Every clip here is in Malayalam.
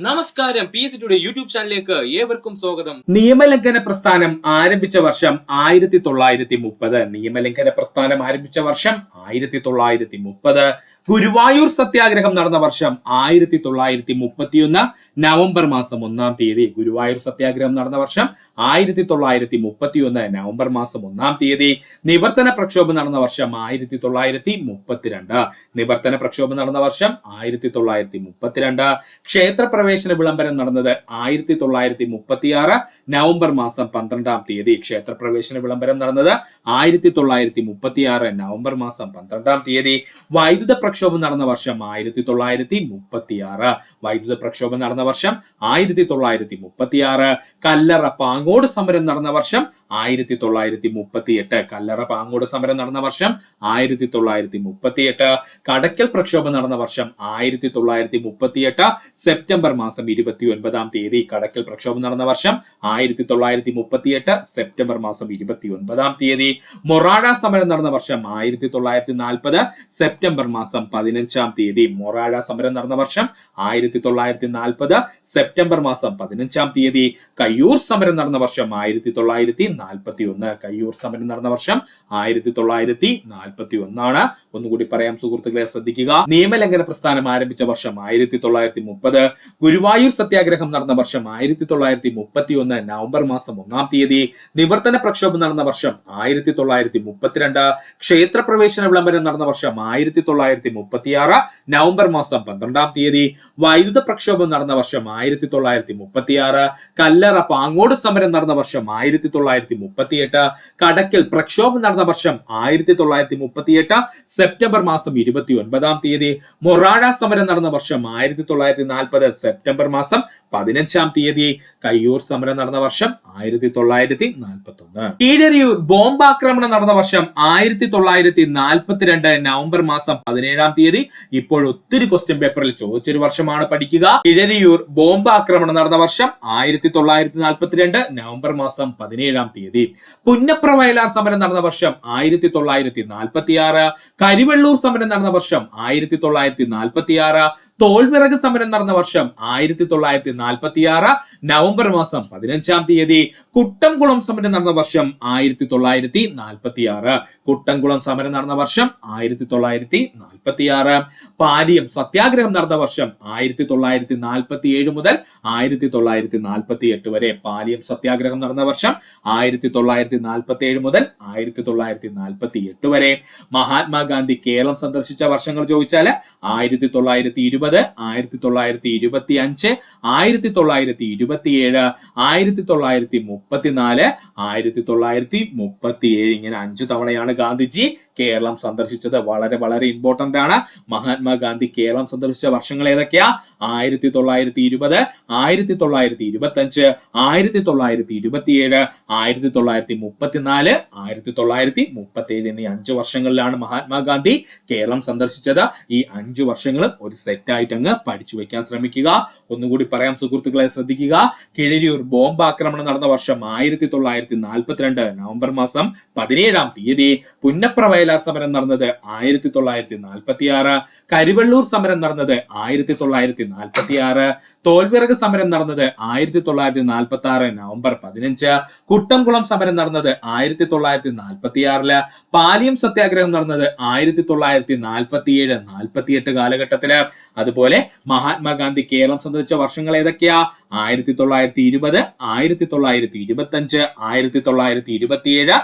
നമസ്കാരം, പി ടുഡേ യൂട്യൂബ് ചാനലിലേക്ക് ഏവർക്കും സ്വാഗതം. നിയമലംഘന പ്രസ്ഥാനം ആരംഭിച്ച വർഷം 1930. നിയമലംഘന പ്രസ്ഥാനം ആരംഭിച്ച വർഷം 1930. ഗുരുവായൂർ സത്യാഗ്രഹം നടന്ന വർഷം 1931 നവംബർ മാസം 1-ാം തീയതി. ഗുരുവായൂർ സത്യാഗ്രഹം നടന്ന വർഷം 1931 നവംബർ മാസം 1-ാം തീയതി. നിവർത്തന പ്രക്ഷോഭം നടന്ന വർഷം 1932. നിവർത്തന പ്രക്ഷോഭം നടന്ന വർഷം 1932. ക്ഷേത്ര പ്രവേശന വിളംബരം നടന്നത് 1936 നവംബർ മാസം 12-ാം തീയതി. ക്ഷേത്ര പ്രവേശന വിളംബരം നടന്നത് 1936 നവംബർ മാസം 12-ാം തീയതി. വൈദ്യുത പ്രക്ഷോഭം നടന്ന വർഷം 1936. വൈദ്യുത പ്രക്ഷോഭം നടന്ന വർഷം 1936. കല്ലറ പാങ്ങോട് സമരം നടന്ന വർഷം 1938. കല്ലറ പാങ്ങോട് സമരം നടന്ന വർഷം 1938. കടക്കൽ പ്രക്ഷോഭം നടന്ന വർഷം 1938 സെപ്റ്റംബർ മാസം 29-ാം തീയതി. കടക്കൽ പ്രക്ഷോഭം നടന്ന വർഷം 1938 സെപ്റ്റംബർ മാസം 29-ാം തീയതി. മൊറാഴ സമരം നടന്ന വർഷം 1940 സെപ്റ്റംബർ മാസം 15-ാം തീയതി. മൊറാഴ സമരം നടന്ന വർഷം 1940 സെപ്റ്റംബർ മാസം 15-ാം തീയതി. കയ്യൂർ സമരം നടന്ന വർഷം 1941. കയ്യൂർ സമരം നടന്ന വർഷം 1941. ഒന്നുകൂടി പറയാം സുഹൃത്തുക്കളെ, ശ്രദ്ധിക്കുക. നിയമലംഘന പ്രസ്ഥാനം ആരംഭിച്ച വർഷം 1930. ഗുരുവായൂർ സത്യാഗ്രഹം നടന്ന വർഷം 1931 നവംബർ മാസം 1-ാം തീയതി. നിവർത്തന പ്രക്ഷോഭം നടന്ന വർഷം 1932. ക്ഷേത്ര പ്രവേശന വിളംബരം നടന്ന വർഷം 1936 നവംബർ മാസം 12-ാം തീയതി. വൈദ്യുത പ്രക്ഷോഭം നടന്ന വർഷം 1936. കല്ലറ പാങ്ങോട് സമരം നടന്ന വർഷം 1938. കടക്കൽ പ്രക്ഷോഭം നടന്ന വർഷം 1938 സെപ്റ്റംബർ മാസം 29-ാം തീയതി. മൊറാഴ സമരം നടന്ന വർഷം 1940 സെപ്റ്റംബർ മാസം 15-ാം തീയതി. കയ്യൂർ സമരം നടന്ന വർഷം 1941. കീഴരിയൂർ ബോംബാക്രമണം നടന്ന വർഷം 1942 നവംബർ മാസം 17-ാം തീയതി. ഇപ്പോൾ ഒത്തിരി ക്വസ്റ്റ്യൻ പേപ്പറിൽ ചോദിച്ചൊരു വർഷമാണ്, പഠിക്കുക. കീഴരിയൂർ ബോംബാക്രമണം നടന്ന വർഷം 1942 നവംബർ മാസം 17-ാം തീയതി. പുന്നപ്ര വയലാർ സമരം നടന്ന വർഷം 1946. കരിവെള്ളൂർ സമരം നടന്ന വർഷം 1946. തോൽവിറക് സമരം നടന്ന വർഷം 1946 നവംബർ മാസം 15-ാം തീയതി. കുട്ടംകുളം സമരം നടന്ന വർഷം 1946. കുട്ടംകുളം സമരം നടന്ന വർഷം 1946. പാലിയം സത്യാഗ്രഹം നടന്ന വർഷം 1947 മുതൽ 1948 വരെ. പാലിയം സത്യാഗ്രഹം നടന്ന വർഷം 1947 മുതൽ 1948 വരെ. മഹാത്മാഗാന്ധി കേരളം സന്ദർശിച്ച വർഷങ്ങൾ ചോദിച്ചാൽ 1920, 1925, 1927, 1934, 1937. ഇങ്ങനെ 5 തവണയാണ് ഗാന്ധിജി കേരളം സന്ദർശിച്ചത്. വളരെ വളരെ ഇമ്പോർട്ടന്റ് ആണ്. മഹാത്മാഗാന്ധി കേരളം സന്ദർശിച്ച വർഷങ്ങൾ ഏതൊക്കെയാ? 1920, 1925, 1927, 1934, 1937 എന്നീ 5 വർഷങ്ങളിലാണ് മഹാത്മാഗാന്ധി കേരളം സന്ദർശിച്ചത്. ഈ 5 വർഷങ്ങളും ഒരു സെറ്റ് ആയിട്ട് അങ്ങ് പഠിച്ചു വെക്കാൻ ശ്രമിക്കുക. ഒന്നുകൂടി പറയാം സുഹൃത്തുക്കളെ, ശ്രദ്ധിക്കുക. കീഴരിയൂർ ബോംബാക്രമണം നടന്ന വർഷം 1942 നവംബർ മാസം 17-ാം തീയതി. പുന്നപ്ര വയലാർ സമരം നടന്നത് 1946. കരിവെള്ളൂർ സമരം നടന്നത് 1946. തോൽവിറക് സമരം നടന്നത് 1946 നവംബർ 15. കുട്ടംകുളം സമരം നടന്നത് 1946. പാലിയം സത്യാഗ്രഹം നടന്നത് 1947, 48 കാലഘട്ടത്തില്. അതുപോലെ മഹാത്മാഗാന്ധി കേരളം സന്ദർശിച്ച വർഷങ്ങൾ ഏതൊക്കെയാ? 1920, 1925, 1927,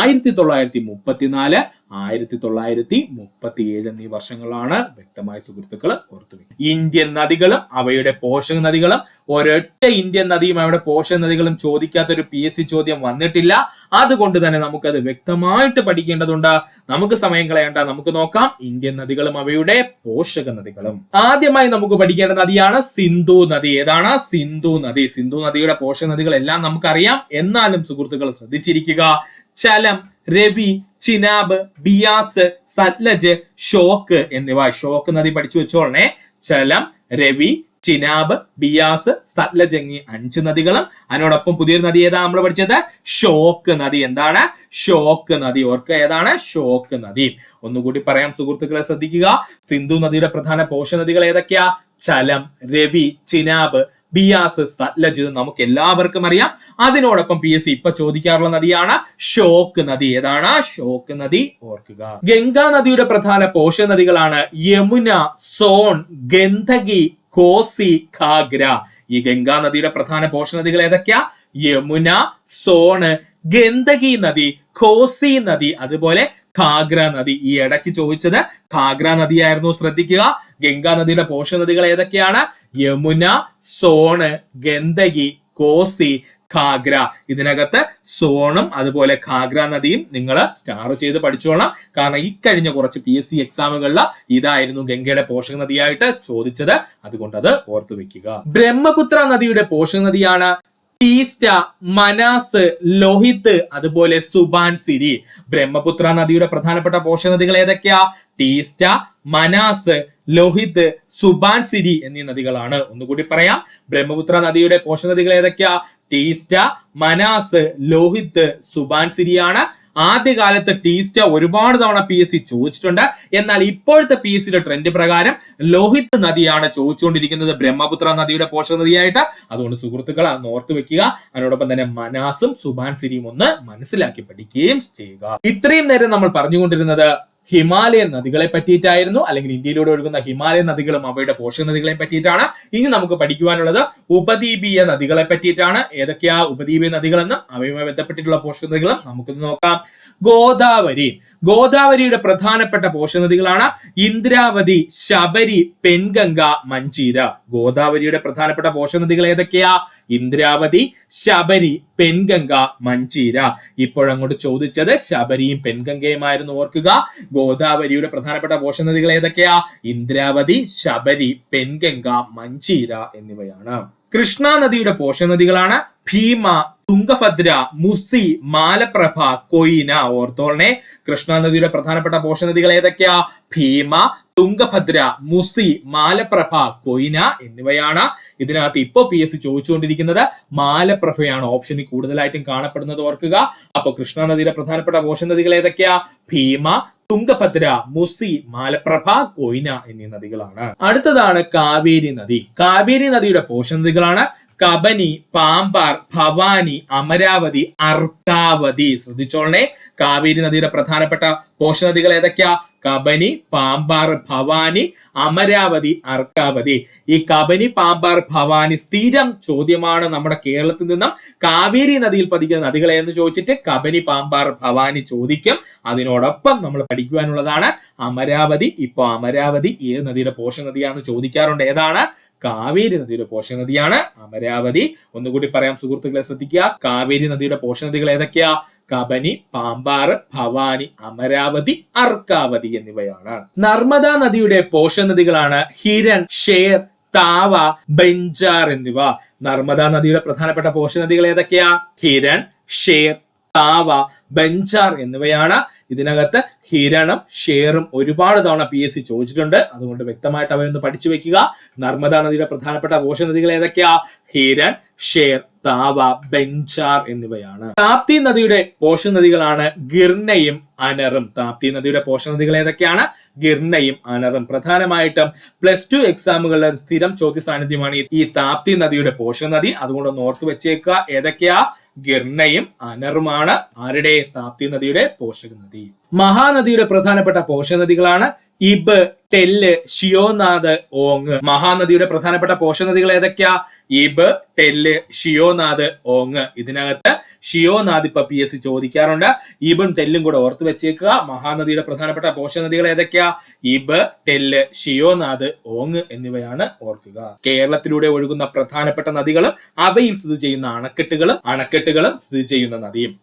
1934, 1937 എന്നീ വർഷങ്ങളാണ്. വ്യക്തമായ സുഹൃത്തുക്കൾ ഓർത്തുവെക്കുക. ഇന്ത്യൻ നദികളും അവയുടെ പോഷക നദികളും. ഒരൊറ്റ ഇന്ത്യൻ നദിയും അവയുടെ പോഷക നദികളും ചോദിക്കാത്തൊരു PSC ചോദ്യം വന്നിട്ടില്ല. അതുകൊണ്ട് തന്നെ നമുക്കത് വ്യക്തമായിട്ട് പഠിക്കേണ്ടതുണ്ട്. നമുക്ക് സമയം കളയണ്ട, നമുക്ക് നോക്കാം ഇന്ത്യൻ നദികളും അവയുടെ പോഷക നദികളും. ആദ്യമായി നമുക്ക് പഠിക്കേണ്ട നദിയാണ് സിന്ധു നദി. ഏതാണ്? സിന്ധു നദി. സിന്ധു നദിയുടെ പോഷക നദികളെല്ലാം നമുക്കറിയാം. എന്നാലും സുഹൃത്തുക്കൾ ശ്രദ്ധിച്ചിരിക്കുക. ചലം, രവി, ചിനാബ്, ബിയാസ്, സത്ലജ്, ഷോക്ക് എന്നിവ. ഷോക്ക് നദി പഠിച്ചു വെച്ചോളണേ. ചലം, രവി, ചിനാബ്, ബിയാസ്, സത്ലജ് എന്നീ 5 നദികളും. അതിനോടൊപ്പം പുതിയൊരു നദി ഏതാ നമ്മൾ പഠിച്ചത്? ഷോക്ക് നദി. എന്താണ്? ഷോക്ക് നദി. ഓർക്കുക, ഏതാണ്? ഷോക്ക് നദി. ഒന്നുകൂടി പറയാം സുഹൃത്തുക്കളെ, ശ്രദ്ധിക്കുക. സിന്ധു നദിയുടെ പ്രധാന പോഷക നദികൾ ഏതൊക്കെയാ? ചലം, രവി, ചിനാബ്, ബിയാസ്, സത്ലജ് നമുക്ക് എല്ലാവർക്കും അറിയാം. അതിനോടൊപ്പം PSC ഇപ്പൊ ചോദിക്കാറുള്ള നദിയാണ് ഷോക്ക് നദി. ഏതാണ്? ഷോക്ക് നദി. ഓർക്കുക. ഗംഗാ നദിയുടെ പ്രധാന പോഷക നദികളാണ് യമുന, സോൺ, ഗന്ധകി, കോസി, ഘാഗ്ര. ഈ ഗംഗാ നദിയുടെ പ്രധാന പോഷക നദികൾ ഏതൊക്കെയാ? യമുന, സോണ്, ഗന്ധകി നദി, കോസി നദി, അതുപോലെ ഘാഗ്ര നദി. ഈ ഇടയ്ക്ക് ചോദിച്ചത് ഘാഗ്ര നദിയായിരുന്നു, ശ്രദ്ധിക്കുക. ഗംഗാ നദിയുടെ പോഷക നദികൾ ഏതൊക്കെയാണ്? യമുന, സോണ്, ഗന്ധകി, കോസി, ഘാഗ്ര. ഇതിനകത്ത് സോണും അതുപോലെ ഘാഗ്ര നദിയും നിങ്ങൾ സ്റ്റാർ ചെയ്ത് പഠിച്ചോളാം. കാരണം ഈ കഴിഞ്ഞ കുറച്ച് PSC എക്സാമുകളിൽ ഇതായിരുന്നു ഗംഗയുടെ പോഷക നദിയായിട്ട് ചോദിച്ചത്. അതുകൊണ്ട് അത് ഓർത്തു വെക്കുക. ബ്രഹ്മപുത്ര നദിയുടെ പോഷക നദിയാണ് ടീസ്റ്റ, മനാസ്, ലോഹിത്, അതുപോലെ സുബാൻസിരി. ബ്രഹ്മപുത്ര നദിയുടെ പ്രധാനപ്പെട്ട പോഷക നദികൾ ഏതൊക്കെയാ? ടീസ്റ്റ, മനാസ്, ലോഹിത്, സുബാൻസിരി എന്നീ നദികളാണ്. ഒന്നുകൂടി പറയാം. ബ്രഹ്മപുത്ര നദിയുടെ പോഷക നദികൾ ഏതൊക്കെയാ? ടീസ്റ്റ, മനാസ്, ലോഹിത്, സുബാൻസിരിയാണ്. ആദ്യകാലത്ത് ടീസ്റ്റ ഒരുപാട് തവണ PSC ചോദിച്ചിട്ടുണ്ട്. എന്നാൽ ഇപ്പോഴത്തെ PSCയുടെ ട്രെൻഡ് പ്രകാരം ലോഹിത് നദിയാണ് ചോദിച്ചുകൊണ്ടിരിക്കുന്നത് ബ്രഹ്മപുത്ര നദിയുടെ പോഷക നദിയായിട്ട്. അതുകൊണ്ട് സുഹൃത്തുക്കൾ അത് ഓർത്ത് വെക്കുക. അതിനോടൊപ്പം തന്നെ മനാസും സുബാൻസിരിയും ഒന്ന് മനസ്സിലാക്കി പഠിക്കുകയും ചെയ്യുക. ഇത്രയും നേരം നമ്മൾ പറഞ്ഞുകൊണ്ടിരുന്നത് ഹിമാലയൻ നദികളെ പറ്റിയിട്ടായിരുന്നു, അല്ലെങ്കിൽ ഇന്ത്യയിലൂടെ ഒഴുകുന്ന ഹിമാലയൻ നദികളും അവയുടെ പോഷക നദികളെ പറ്റിയിട്ടാണ്. ഇനി നമുക്ക് പഠിക്കുവാനുള്ളത് ഉപദ്വീപീയ നദികളെ പറ്റിയിട്ടാണ്. ഏതൊക്കെയാ ഉപദ്വീപീയ നദികളെന്നും അവയുമായി ബന്ധപ്പെട്ടിട്ടുള്ള പോഷക നദികളും നമുക്കൊന്ന് നോക്കാം. ഗോദാവരി. ഗോദാവരിയുടെ പ്രധാനപ്പെട്ട പോഷക നദികളാണ് ഇന്ദ്രാവതി, ശബരി, പെൻഗംഗ, മഞ്ചീര. ഗോദാവരിയുടെ പ്രധാനപ്പെട്ട പോഷക നദികൾ ഏതൊക്കെയാ? ഇന്ദ്രാവതി, ശബരി, പെൻഗംഗ, മഞ്ചീര. ഇപ്പോഴങ്ങോട്ട് ചോദിച്ചത് ശബരിയും പെൻഗംഗയുമായിരുന്നു. ഓർക്കുക. ഗോദാവരിയുടെ പ്രധാനപ്പെട്ട പോഷക നദികൾ ഏതൊക്കെയാ? ഇന്ദ്രാവതി, ശബരി, പെൻഗംഗ, മഞ്ചീര എന്നിവയാണ്. കൃഷ്ണ നദിയുടെ പോഷക നദികളാണ് ഭീമ, തുംഗഭദ്ര, മുസി, മാലപ്രഭ, കൊയ്ന. ഓർത്തോളനെ. കൃഷ്ണ നദിയുടെ പ്രധാനപ്പെട്ട പോഷക നദികൾ ഏതൊക്കെയാ? ഭീമ, തുംഗഭദ്ര, മുസി, മാലപ്രഭ, കൊയ്ന എന്നിവയാണ്. ഇതിനകത്ത് ഇപ്പൊ PSC ചോദിച്ചുകൊണ്ടിരിക്കുന്നത് മാലപ്രഭയാണ് ഓപ്ഷനിൽ കൂടുതലായിട്ടും കാണപ്പെടുന്നത്. ഓർക്കുക. അപ്പൊ കൃഷ്ണ നദിയുടെ പ്രധാനപ്പെട്ട പോഷക നദികൾ ഏതൊക്കെയാ? ഭീമ, തുംഗഭദ്ര, മുസി, മാലപ്രഭ, കൊയ്ന എന്നീ നദികളാണ്. അടുത്തതാണ് കാവേരി നദി. കാവേരി നദിയുടെ പോഷക നദികളാണ് കബനി, പാമ്പാർ, ഭവാനി, അമരാവതി, അർക്കാവതി. ശ്രദ്ധിച്ചോളനെ. കാവേരി നദിയുടെ പ്രധാനപ്പെട്ട പോഷക നദികൾ ഏതൊക്കെയാ? കബനി, പാമ്പാർ, ഭവാനി, അമരാവതി, അർക്കാവതി. ഈ കബനി, പാമ്പാർ, ഭവാനി സ്ഥിരം ചോദ്യമാണ് നമ്മുടെ കേരളത്തിൽ നിന്നും. കാവേരി നദിയിൽ പതിക്കുന്ന നദികൾ എന്ന് ചോദിച്ചിട്ട് കബനി, പാമ്പാർ, ഭവാനി ചോദിക്കും. അതിനോടൊപ്പം നമ്മൾ പഠിക്കുവാനുള്ളതാണ് അമരാവതി. ഇപ്പൊ അമരാവതി ഏത് നദിയുടെ പോഷക നദിയാന്ന് ചോദിക്കാറുണ്ട്. ഏതാണ്? കാവേരി നദിയുടെ പോഷക നദിയാണ് അമരാവതി. ഒന്നുകൂടി പറയാം സുഹൃത്തുക്കളെ, ശ്രദ്ധിക്കുക. കാവേരി നദിയുടെ പോഷക നദികൾ ഏതൊക്കെയാ? കബനി, പാമ്പാർ, ഭവാനി, അമരാവതി, അർക്കാവതി എന്നിവയാണ്. നർമ്മദ നദിയുടെ പോഷക നദികളാണ് ഹിരൺ, ഷേർ, താവ, ബെഞ്ചാർ എന്നിവ. നർമ്മദ നദിയുടെ പ്രധാനപ്പെട്ട പോഷക നദികൾ ഏതൊക്കെയാ? ഹിരൺ, ഷേർ, താവ, ബെഞ്ചാർ എന്നിവയാണ്. ഇതിനകത്ത് ഹിരണും ഷേറും ഒരുപാട് തവണ PSC ചോദിച്ചിട്ടുണ്ട്. അതുകൊണ്ട് വ്യക്തമായിട്ട് അവയൊന്ന് പഠിച്ചു വെക്കുക. നർമ്മദ നദിയുടെ പ്രധാനപ്പെട്ട പോഷക നദികൾ ഏതൊക്കെയാ? ഹിരൺ, ഷേർ, താവ, ബെഞ്ചാർ എന്നിവയാണ്. താപ്തി നദിയുടെ പോഷക നദികളാണ് ഗിർനയും അനറും. താപ്തി നദിയുടെ പോഷക നദികൾ ഏതൊക്കെയാണ്? ഗിർനയും അനറും. പ്രധാനമായിട്ടും +2 എക്സാമുകളിലെ ഒരു സ്ഥിരം ചോദ്യ സാന്നിധ്യമാണ് ഈ താപ്തി നദിയുടെ പോഷക നദി. അതുകൊണ്ട് ഒന്ന് ഓർത്ത് വെച്ചേക്കുക. ഏതൊക്കെയാ? ഗിർനയും അനറുമാണ് ആരുടെ? താപ്തി നദിയുടെ പോഷക നദി. മഹാനദിയുടെ പ്രധാനപ്പെട്ട പോഷക നദികളാണ് ഇബ്, ടെല്ല്, ഷിയോനാഥ്, ഓങ്. മഹാനദിയുടെ പ്രധാനപ്പെട്ട പോഷക നദികൾ ഏതൊക്കെയാ? ഇബ്, ടെല്ല്, ഷിയോനാഥ്, ഓങ്. ഇതിനകത്ത് ഷിയോനാഥ് ഇപ്പൊ PSC ചോദിക്കാറുണ്ട്. ഇബും ടെല്ലും കൂടെ ഓർത്ത് വെച്ചേക്കുക. മഹാനദിയുടെ പ്രധാനപ്പെട്ട പോഷക നദികൾ ഏതൊക്കെയാ? ഇബ്, ടെല്ല്, ഷിയോനാഥ്, ഓങ് എന്നിവയാണ്. ഓർക്കുക. കേരളത്തിലൂടെ ഒഴുകുന്ന പ്രധാനപ്പെട്ട നദികളും അവയിൽ സ്ഥിതി ചെയ്യുന്ന അണക്കെട്ടുകളും സ്ഥിതി ചെയ്യുന്ന നദിയും.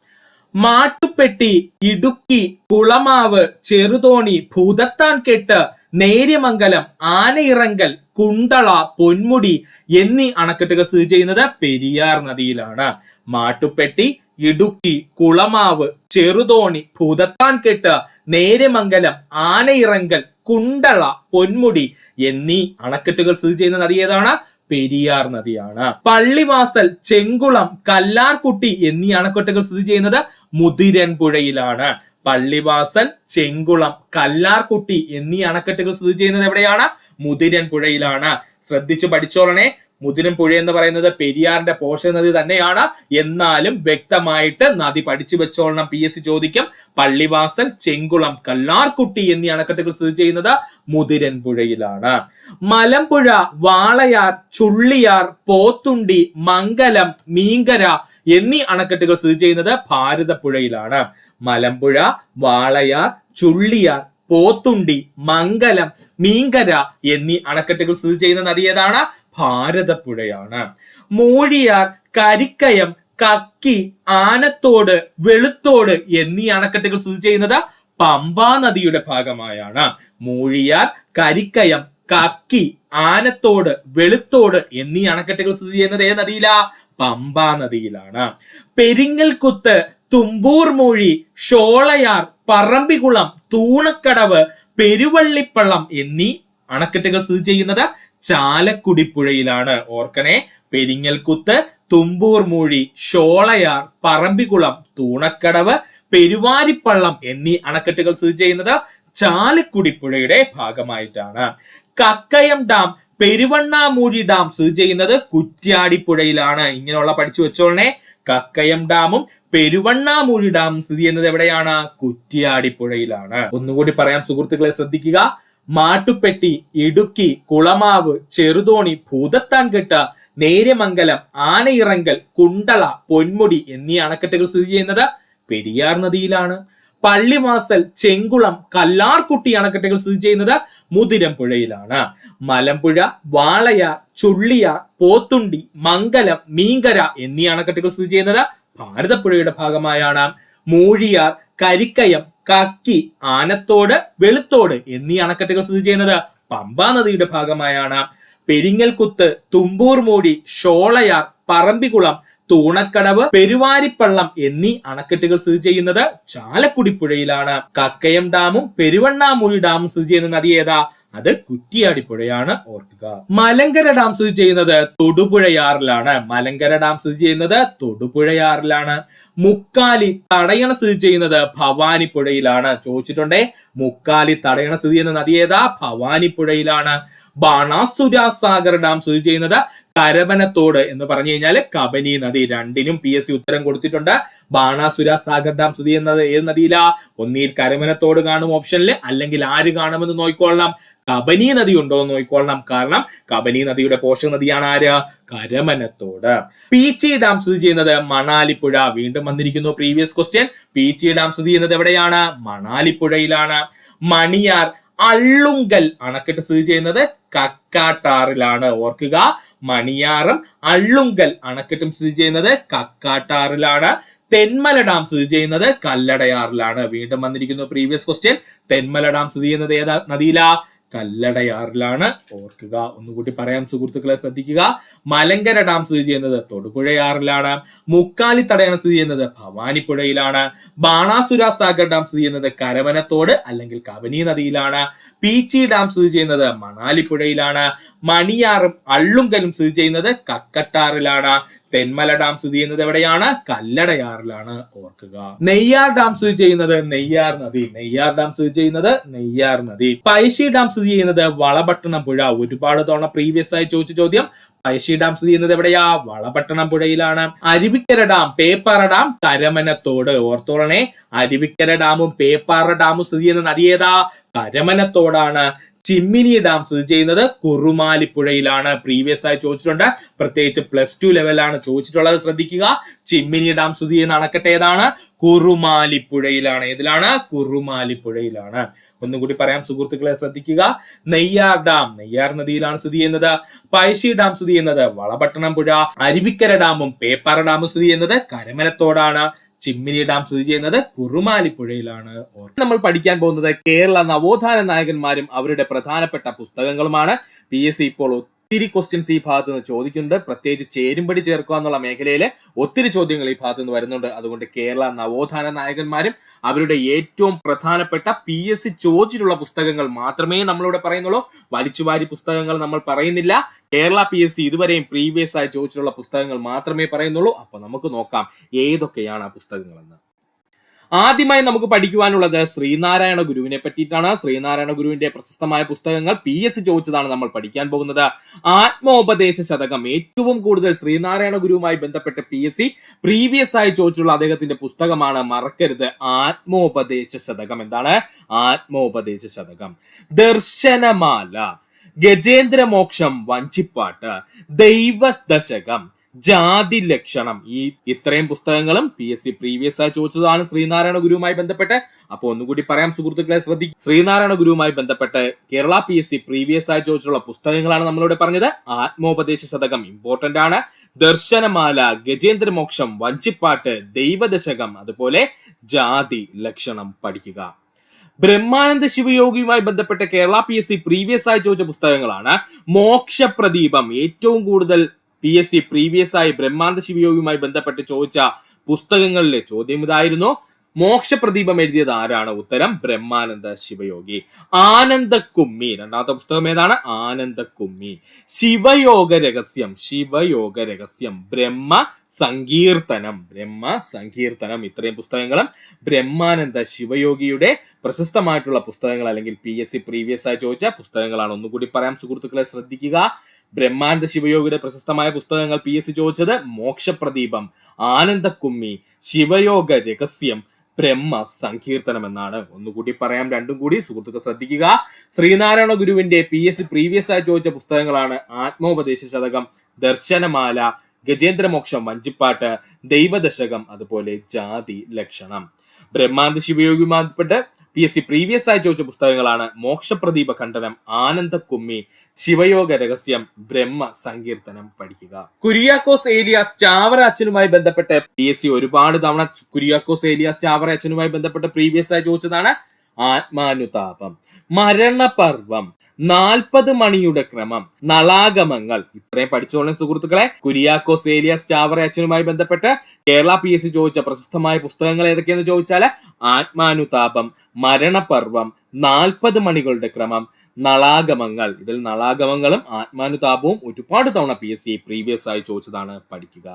മാട്ടുപ്പെട്ടി, ഇടുക്കി, കുളമാവ്, ചെറുതോണി, ഭൂതത്താൻകെട്ട്, നേര്യമംഗലം, ആനയിറങ്കൽ, കുണ്ടള, പൊന്മുടി എന്നീ അണക്കെട്ടുകൾ സ്ഥിതി ചെയ്യുന്നത് പെരിയാർ നദിയിലാണ്. മാട്ടുപ്പെട്ടി, ഇടുക്കി, കുളമാവ്, ചെറുതോണി, ഭൂതത്താൻകെട്ട്, നേര്യമംഗലം, ആനയിറങ്കൽ, കുണ്ടള, പൊന്മുടി എന്നീ അണക്കെട്ടുകൾ സ്ഥിതി ചെയ്യുന്ന നദി ഏതാണ്? പെരിയാർ നദിയാണ്. പള്ളിവാസൽ, ചെങ്കുളം, കല്ലാർകുട്ടി എന്നീ അണക്കെട്ടുകൾ സ്ഥിതി ചെയ്യുന്നത് മുതിരൻപുഴയിലാണ്. പള്ളിവാസൽ, ചെങ്കുളം, കല്ലാർകുട്ടി എന്നീ അണക്കെട്ടുകൾ സ്ഥിതി ചെയ്യുന്നത് എവിടെയാണ്? മുതിരൻപുഴയിലാണ്. ശ്രദ്ധിച്ചു പഠിച്ചോളണേ. മുതിരൻപുഴ എന്ന് പറയുന്നത് പെരിയാറിന്റെ പോഷക നദി തന്നെയാണ്. എന്നാലും വ്യക്തമായിട്ട് നദി പഠിച്ചു വെച്ചോളണം. PSC ചോദിക്കും. പള്ളിവാസൽ, ചെങ്കുളം, കല്ലാർകുട്ടി എന്നീ അണക്കെട്ടുകൾ സ്ഥിതി ചെയ്യുന്നത് മുതിരൻപുഴയിലാണ്. മലമ്പുഴ, വാളയാർ, ചുള്ളിയാർ, പോത്തുണ്ടി, മംഗലം, മീങ്കര എന്നീ അണക്കെട്ടുകൾ സ്ഥിതി ചെയ്യുന്നത് ഭാരതപ്പുഴയിലാണ്. മലമ്പുഴ, വാളയാർ, ചുള്ളിയാർ, പോത്തുണ്ടി, മംഗലം, മീങ്കര എന്നീ അണക്കെട്ടുകൾ സ്ഥിതി ചെയ്യുന്ന നദി ഏതാണ്? ഭാരതപ്പുഴയാണ്. മൂഴിയാർ, കരിക്കയം, കക്കി, ആനത്തോട്, വെളുത്തോട് എന്നീ അണക്കെട്ടുകൾ സ്ഥിതി ചെയ്യുന്നത് പമ്പാ നദിയുടെ ഭാഗമായാണ്. മൂഴിയാർ, കരിക്കയം, കക്കി, ആനത്തോട്, വെളുത്തോട് എന്നീ അണക്കെട്ടുകൾ സ്ഥിതി ചെയ്യുന്നത് ഏത് നദിയിലാ? പമ്പാ നദിയിലാണ്. പെരിങ്ങൽകുത്ത്, തുമ്പൂർ മൂഴി, ഷോളയാർ, പറമ്പിക്കുളം, തൂണക്കടവ്, പെരുവള്ളിപ്പള്ളം എന്നീ അണക്കെട്ടുകൾ സ്ഥിതി ചെയ്യുന്നത് ചാലക്കുടി പുഴയിലാണ്. ഓർക്കണേ, പെരിങ്ങൽകുത്ത്, തുമ്പൂർ മൂഴി, ഷോളയാർ, പറമ്പിക്കുളം, തൂണക്കടവ്, പെരുവാരിപ്പള്ളം എന്നീ അണക്കെട്ടുകൾ സ്ഥിതി ചെയ്യുന്നത് ചാലക്കുടി പുഴയുടെ ഭാഗമായിട്ടാണ്. കക്കയം ഡാം, പെരുവണ്ണാമൂഴി ഡാം സ്ഥിതി ചെയ്യുന്നത് കുറ്റ്യാടിപ്പുഴയിലാണ്. ഇങ്ങനെയുള്ള പഠിച്ചു വെച്ചോളണേ. കക്കയം ഡാമും പെരുവണ്ണാമൂഴി ഡാമും സ്ഥിതി ചെയ്യുന്നത് എവിടെയാണ്? കുറ്റ്യാടിപ്പുഴയിലാണ്. ഒന്നുകൂടി പറയാം സുഹൃത്തുക്കളെ, ശ്രദ്ധിക്കുക. മാട്ടുപ്പെട്ടി, ഇടുക്കി, കുളമാവ്, ചെറുതോണി, ഭൂതത്താൻകെട്ട്, നേര്യമംഗലം, ആനയിറങ്കൽ, കുണ്ടള, പൊന്മുടി എന്നീ അണക്കെട്ടുകൾ സ്ഥിതി ചെയ്യുന്നത് പെരിയാർ നദിയിലാണ്. പള്ളിവാസൽ, ചെങ്കുളം, കല്ലാർകുട്ടി അണക്കെട്ടുകൾ സ്ഥിതി ചെയ്യുന്നത് മുതിരൻപുഴയിലാണ്. മലമ്പുഴ, വാളയാർ, ചുള്ളിയാർ, പോത്തുണ്ടി, മംഗലം, മീങ്കര എന്നീ അണക്കെട്ടുകൾ സ്ഥിതി ചെയ്യുന്നത് ഭാരതപ്പുഴയുടെ ഭാഗമായാണ്. മൂഴിയാർ, കരിക്കയം, കക്കി, ആനത്തോട്, വെളുത്തോട് എന്നീ അണക്കെട്ടുകൾ സ്ഥിതി ചെയ്യുന്നത് പമ്പാ നദിയുടെ ഭാഗമായാണ്. പെരിങ്ങൽകുത്ത്, തുമ്പൂർ മൂഴി, ഷോളയാർ, പറമ്പിക്കുളം, തൂണക്കടവ്, പെരുവാരിപ്പള്ളം എന്നീ അണക്കെട്ടുകൾ സ്ഥിതി ചെയ്യുന്നത് ചാലക്കുടി പുഴയിലാണ്. കക്കയം ഡാമും പെരുവണ്ണാമൂഴി ഡാമും സ്ഥിതി ചെയ്യുന്ന നദി ഏതാ? അത് കുറ്റ്യാടിപ്പുഴയാണ്. ഓർക്കുക. മലങ്കര ഡാം സ്ഥിതി ചെയ്യുന്നത് തൊടുപുഴയാറിലാണ്. മലങ്കര ഡാം സ്ഥിതി ചെയ്യുന്നത് തൊടുപുഴയാറിലാണ്. മുക്കാലി തടയണ സ്ഥിതി ചെയ്യുന്നത് ഭവാനിപ്പുഴയിലാണ്. ചോദിച്ചിട്ടുണ്ടേ, മുക്കാലി തടയണ സ്ഥിതി ചെയ്യുന്ന നദി ഏതാ? ഭവാനിപ്പുഴയിലാണ്. ബാണാസുര സാഗർ ഡാം സ്ഥിതി ചെയ്യുന്നത് കരവനത്തോട് എന്ന് പറഞ്ഞു കഴിഞ്ഞാൽ കബനി നദി. രണ്ടിനും PSC ഉത്തരം കൊടുത്തിട്ടുണ്ട്. ബാണാസുര സാഗർ ഡാം സ്ഥിതി ചെയ്യുന്നത് ഏത് നദിയിലാ? ഒന്നിൽ കരവനത്തോട് കാണും ഓപ്ഷനിൽ, അല്ലെങ്കിൽ ആര് കാണുമെന്ന് നോക്കിക്കൊള്ളണം? കബനി നദി ഉണ്ടോ എന്ന് നോക്കിക്കൊള്ളണം. കാരണം കബനി നദിയുടെ പോഷക നദിയാണ് ആര്? കരമനത്തോട്. പീച്ചി ഡാം സ്ഥിതി ചെയ്യുന്നത് മണാലിപ്പുഴ. വീണ്ടും വന്നിരിക്കുന്നു പ്രീവിയസ് ക്വസ്റ്റ്യൻ. പീച്ചി ഡാം സ്ഥിതി ചെയ്യുന്നത് എവിടെയാണ്? മണാലിപ്പുഴയിലാണ്. മണിയാർ, അള്ളുങ്കൽ അണക്കെട്ട് സ്ഥിതി ചെയ്യുന്നത് കക്കാട്ടാറിലാണ്. ഓർക്കുക, മണിയാറും അള്ളുങ്കൽ അണക്കെട്ടും സ്ഥിതി ചെയ്യുന്നത് കക്കാട്ടാറിലാണ്. തെന്മല ഡാം സ്ഥിതി ചെയ്യുന്നത് കല്ലടയാറിലാണ്. വീണ്ടും വന്നിരിക്കുന്നു പ്രീവിയസ് ക്വസ്റ്റ്യൻ. തെന്മല ഡാം സ്ഥിതി ചെയ്യുന്നത് ഏതാ നദിയിലാ? കല്ലടയാറിലാണ്. ഓർക്കുക. ഒന്നുകൂടി പറയാം സുഹൃത്തുക്കളെ, ശ്രദ്ധിക്കുക. മലങ്കര ഡാം സ്ഥിതി ചെയ്യുന്നത് തൊടുപുഴയാറിലാണ്. മുക്കാലി തടയണ സ്ഥിതി ചെയ്യുന്നത് ഭവാനിപ്പുഴയിലാണ്. ബാണാസുര സാഗർ ഡാം സ്ഥിതി ചെയ്യുന്നത് കരവനത്തോട് അല്ലെങ്കിൽ കബനി നദിയിലാണ്. പീച്ചി ഡാം സ്ഥിതി ചെയ്യുന്നത് മണാലിപ്പുഴയിലാണ്. മണിയാറും അള്ളുങ്കലും സ്ഥിതി ചെയ്യുന്നത് കക്കട്ടാറിലാണ്. തെന്മല ഡാം സ്ഥിതി ചെയ്യുന്നത് എവിടെയാണ്? കല്ലടയാറിലാണ്. ഓർക്കുക. നെയ്യാർ ഡാം സ്ഥിതി ചെയ്യുന്നത് നെയ്യാർ നദി. നെയ്യാർ ഡാം സ്ഥിതി ചെയ്യുന്നത് നെയ്യാർ നദി. പഴശ്ശി ഡാം സ്ഥിതി ചെയ്യുന്നത് വളപട്ടണം പുഴ. ഒരുപാട് തവണ പ്രീവിയസ് ആയി ചോദിച്ച ചോദ്യം. പഴശ്ശി ഡാം സ്ഥിതി ചെയ്യുന്നത് എവിടെയാ? വളപട്ടണം പുഴയിലാണ്. അരുവിക്കര ഡാം, പേപ്പാറ ഡാം, കരമനത്തോട്. ഓർത്തോളണേ, അരുവിക്കര ഡാമും പേപ്പാറ ഡാമും സ്ഥിതി ചെയ്യുന്ന നദി ഏതാ? കരമനത്തോടാണ്. ചിമ്മിനി ഡാം സ്ഥിതി ചെയ്യുന്നത് കുറുമാലിപ്പുഴയിലാണ്. പ്രീവിയസ് ആയി ചോദിച്ചിട്ടുണ്ട്. പ്രത്യേകിച്ച് +2 ലെവലാണ് ചോദിച്ചിട്ടുള്ളത്. ശ്രദ്ധിക്കുക. ചിമ്മിനി ഡാം സ്ഥിതി ചെയ്യുന്ന അണക്കെട്ട് ഏതാണ്? കുറുമാലിപ്പുഴയിലാണ്. ഏതിലാണ്? കുറുമാലിപ്പുഴയിലാണ്. ഒന്നും കൂടി പറയാം സുഹൃത്തുക്കളെ, ശ്രദ്ധിക്കുക. നെയ്യാർ ഡാം നെയ്യാർ നദിയിലാണ് സ്ഥിതി ചെയ്യുന്നത്. പഴശ്ശി ഡാം സ്ഥിതി ചെയ്യുന്നത് വളപട്ടണം പുഴ. അരുവിക്കര ഡാമും പേപ്പാറ ഡാമും സ്ഥിതി ചെയ്യുന്നത് കരമനത്തോടാണ്. ചിമ്മിനി ഡാം സ്ഥിതി ചെയ്യുന്നത് കുറുമാലിപ്പുഴയിലാണ്. നമ്മൾ പഠിക്കാൻ പോകുന്നത് കേരള നവോത്ഥാന നായകന്മാരും അവരുടെ പ്രധാനപ്പെട്ട പുസ്തകങ്ങളുമാണ്. PSC ഇപ്പോൾ ഒത്തിരി ക്വസ്റ്റ്യൻസ് ഈ ഭാഗത്ത് നിന്ന് ചോദിക്കുന്നുണ്ട്. പ്രത്യേകിച്ച് ചേരുംപടി ചേർക്കുക എന്നുള്ള മേഖലയിൽ ഒത്തിരി ചോദ്യങ്ങൾ ഈ ഭാഗത്ത് നിന്ന് വരുന്നുണ്ട്. അതുകൊണ്ട് കേരള നവോത്ഥാന നായകന്മാരും അവരുടെ ഏറ്റവും പ്രധാനപ്പെട്ട PSC ചോദിച്ചിട്ടുള്ള പുസ്തകങ്ങൾ മാത്രമേ നമ്മളിവിടെ പറയുന്നുള്ളൂ. വലിച്ചുവാരി പുസ്തകങ്ങൾ നമ്മൾ പറയുന്നില്ല. കേരള PSC ഇതുവരെയും പ്രീവിയസ് ആയി ചോദിച്ചിട്ടുള്ള പുസ്തകങ്ങൾ മാത്രമേ പറയുന്നുള്ളൂ. അപ്പൊ നമുക്ക് നോക്കാം ഏതൊക്കെയാണ് ആ പുസ്തകങ്ങളെന്ന്. ആദ്യമായി നമുക്ക് പഠിക്കുവാനുള്ളത് ശ്രീനാരായണ ഗുരുവിനെ പറ്റിയിട്ടാണ്. ശ്രീനാരായണ ഗുരുവിന്റെ പ്രശസ്തമായ പുസ്തകങ്ങൾ PSC ചോദിച്ചതാണ് നമ്മൾ പഠിക്കാൻ പോകുന്നത്. ആത്മോപദേശ ശതകം, ഏറ്റവും കൂടുതൽ ശ്രീനാരായണ ഗുരുവുമായി ബന്ധപ്പെട്ട് PSC പ്രീവിയസ് ആയി ചോദിച്ചിട്ടുള്ള അദ്ദേഹത്തിന്റെ പുസ്തകമാണ്. മറക്കരുത്, ആത്മോപദേശ ശതകം. എന്താണ് ആത്മോപദേശ ശതകം? ദർശനമാല, ഗജേന്ദ്രമോക്ഷം, വഞ്ചിപ്പാട്ട്, ദൈവദശകം, ജാതി ലക്ഷണം, ഈ ഇത്രയും പുസ്തകങ്ങളും PSC പ്രീവിയസ് ആയി ചോദിച്ചതാണ് ശ്രീനാരായണ ഗുരുവുമായി ബന്ധപ്പെട്ട്. അപ്പൊ ഒന്നുകൂടി പറയാം സുഹൃത്തുക്കളെ, ശ്രദ്ധിക്കും. ശ്രീനാരായണ ഗുരുവുമായി ബന്ധപ്പെട്ട് കേരള PSC പ്രീവിയസ് ആയി ചോദിച്ചിട്ടുള്ള പുസ്തകങ്ങളാണ് നമ്മളിവിടെ പറഞ്ഞത്. ആത്മോപദേശ ശതകം ഇമ്പോർട്ടന്റ് ആണ്. ദർശനമാല, ഗജേന്ദ്രമോക്ഷം, വഞ്ചിപ്പാട്ട്, ദൈവദശകം, അതുപോലെ ജാതി ലക്ഷണം പഠിക്കുക. ബ്രഹ്മാനന്ദ ശിവയോഗിയുമായി ബന്ധപ്പെട്ട് കേരള PSC പ്രീവിയസ് ആയി ചോദിച്ച പുസ്തകങ്ങളാണ് മോക്ഷപ്രദീപം. ഏറ്റവും കൂടുതൽ PSC പ്രീവിയസ് ആയി ബ്രഹ്മാനന്ദ ശിവയോഗിയുമായി ബന്ധപ്പെട്ട് ചോദിച്ച പുസ്തകങ്ങളിലെ ചോദ്യം ഇതായിരുന്നു. മോക്ഷപ്രദീപം എഴുതിയത് ആരാണ്? ഉത്തരം ബ്രഹ്മാനന്ദ ശിവയോഗി. ആനന്ദക്കുമ്മി, രണ്ടാമത്തെ പുസ്തകം ഏതാണ്? ആനന്ദക്കുമ്മി. ശിവയോഗ രഹസ്യം, ശിവയോഗ രഹസ്യം. ബ്രഹ്മ സങ്കീർത്തനം, ബ്രഹ്മ സങ്കീർത്തനം. ഇത്രയും പുസ്തകങ്ങളും ബ്രഹ്മാനന്ദ ശിവയോഗിയുടെ പ്രശസ്തമായിട്ടുള്ള പുസ്തകങ്ങൾ അല്ലെങ്കിൽ PSC പ്രീവിയസ് ആയി ചോദിച്ച പുസ്തകങ്ങളാണ്. ഒന്നുകൂടി പറയാം സുഹൃത്തുക്കളെ, ശ്രദ്ധിക്കുക. ബ്രഹ്മാനന്ദ ശിവയോഗിയുടെ പ്രശസ്തമായ പുസ്തകങ്ങൾ PSC ചോദിച്ചത് മോക്ഷപ്രദീപം, ആനന്ദക്കുമ്മി, ശിവയോഗ രഹസ്യം, ബ്രഹ്മ സങ്കീർത്തനം എന്നാണ്. ഒന്നുകൂടി പറയാം, രണ്ടും കൂടി സുഹൃത്തുക്കൾ ശ്രദ്ധിക്കുക. ശ്രീനാരായണ ഗുരുവിന്റെ PSC പ്രീവിയസ് ആയി ചോദിച്ച പുസ്തകങ്ങളാണ് ആത്മോപദേശ ശതകം, ദർശനമാല, ഗജേന്ദ്രമോക്ഷം, വഞ്ചിപ്പാട്ട്, ദൈവദശകം, അതുപോലെ ജാതി ലക്ഷണം. ബ്രഹ്മാനന്ദ ശിവയോഗിയുമായി ബന്ധപ്പെട്ട് PSC പ്രീവിയസ് ആയി ചോദിച്ച പുസ്തകങ്ങളാണ് മോക്ഷപ്രദീപ ഖണ്ഡനം, ആനന്ദക്കുമ്മി, ശിവയോഗ രഹസ്യം, ബ്രഹ്മ സങ്കീർത്തനം പഠിക്കുക. കുര്യാക്കോസ് ഏലിയാസ് ചാവറ അച്ഛനുമായി ബന്ധപ്പെട്ട് PSC ഒരുപാട് തവണ കുര്യാക്കോസ് ഏലിയാസ് ചാവറ അച്ഛനുമായി ബന്ധപ്പെട്ട് പ്രീവിയസ് ആയി ചോദിച്ചതാണ് ആത്മാനുതാപം. മരണപർവം, 40 മണിയുടെ ക്രമം, നളാഗമങ്ങൾ. ഇത്രയും പഠിച്ചോളൂ സുഹൃത്തുക്കളെ. കുര്യാക്കോസ് ഏലിയാസ് ചാവറ അച്ഛനുമായി ബന്ധപ്പെട്ട് കേരള PSC ചോദിച്ച പ്രശസ്തമായ പുസ്തകങ്ങൾ ഏതൊക്കെയെന്ന് ചോദിച്ചാൽ ആത്മാനുതാപം, മരണപർവം, 40 മണികളുടെ ക്രമം, നളാഗമങ്ങൾ. ഇതിൽ നളാഗമങ്ങളും ആത്മാനുതാപവും ഒരുപാട് തവണ PSC പ്രീവിയസ് ആയി ചോദിച്ചതാണ്, പഠിക്കുക.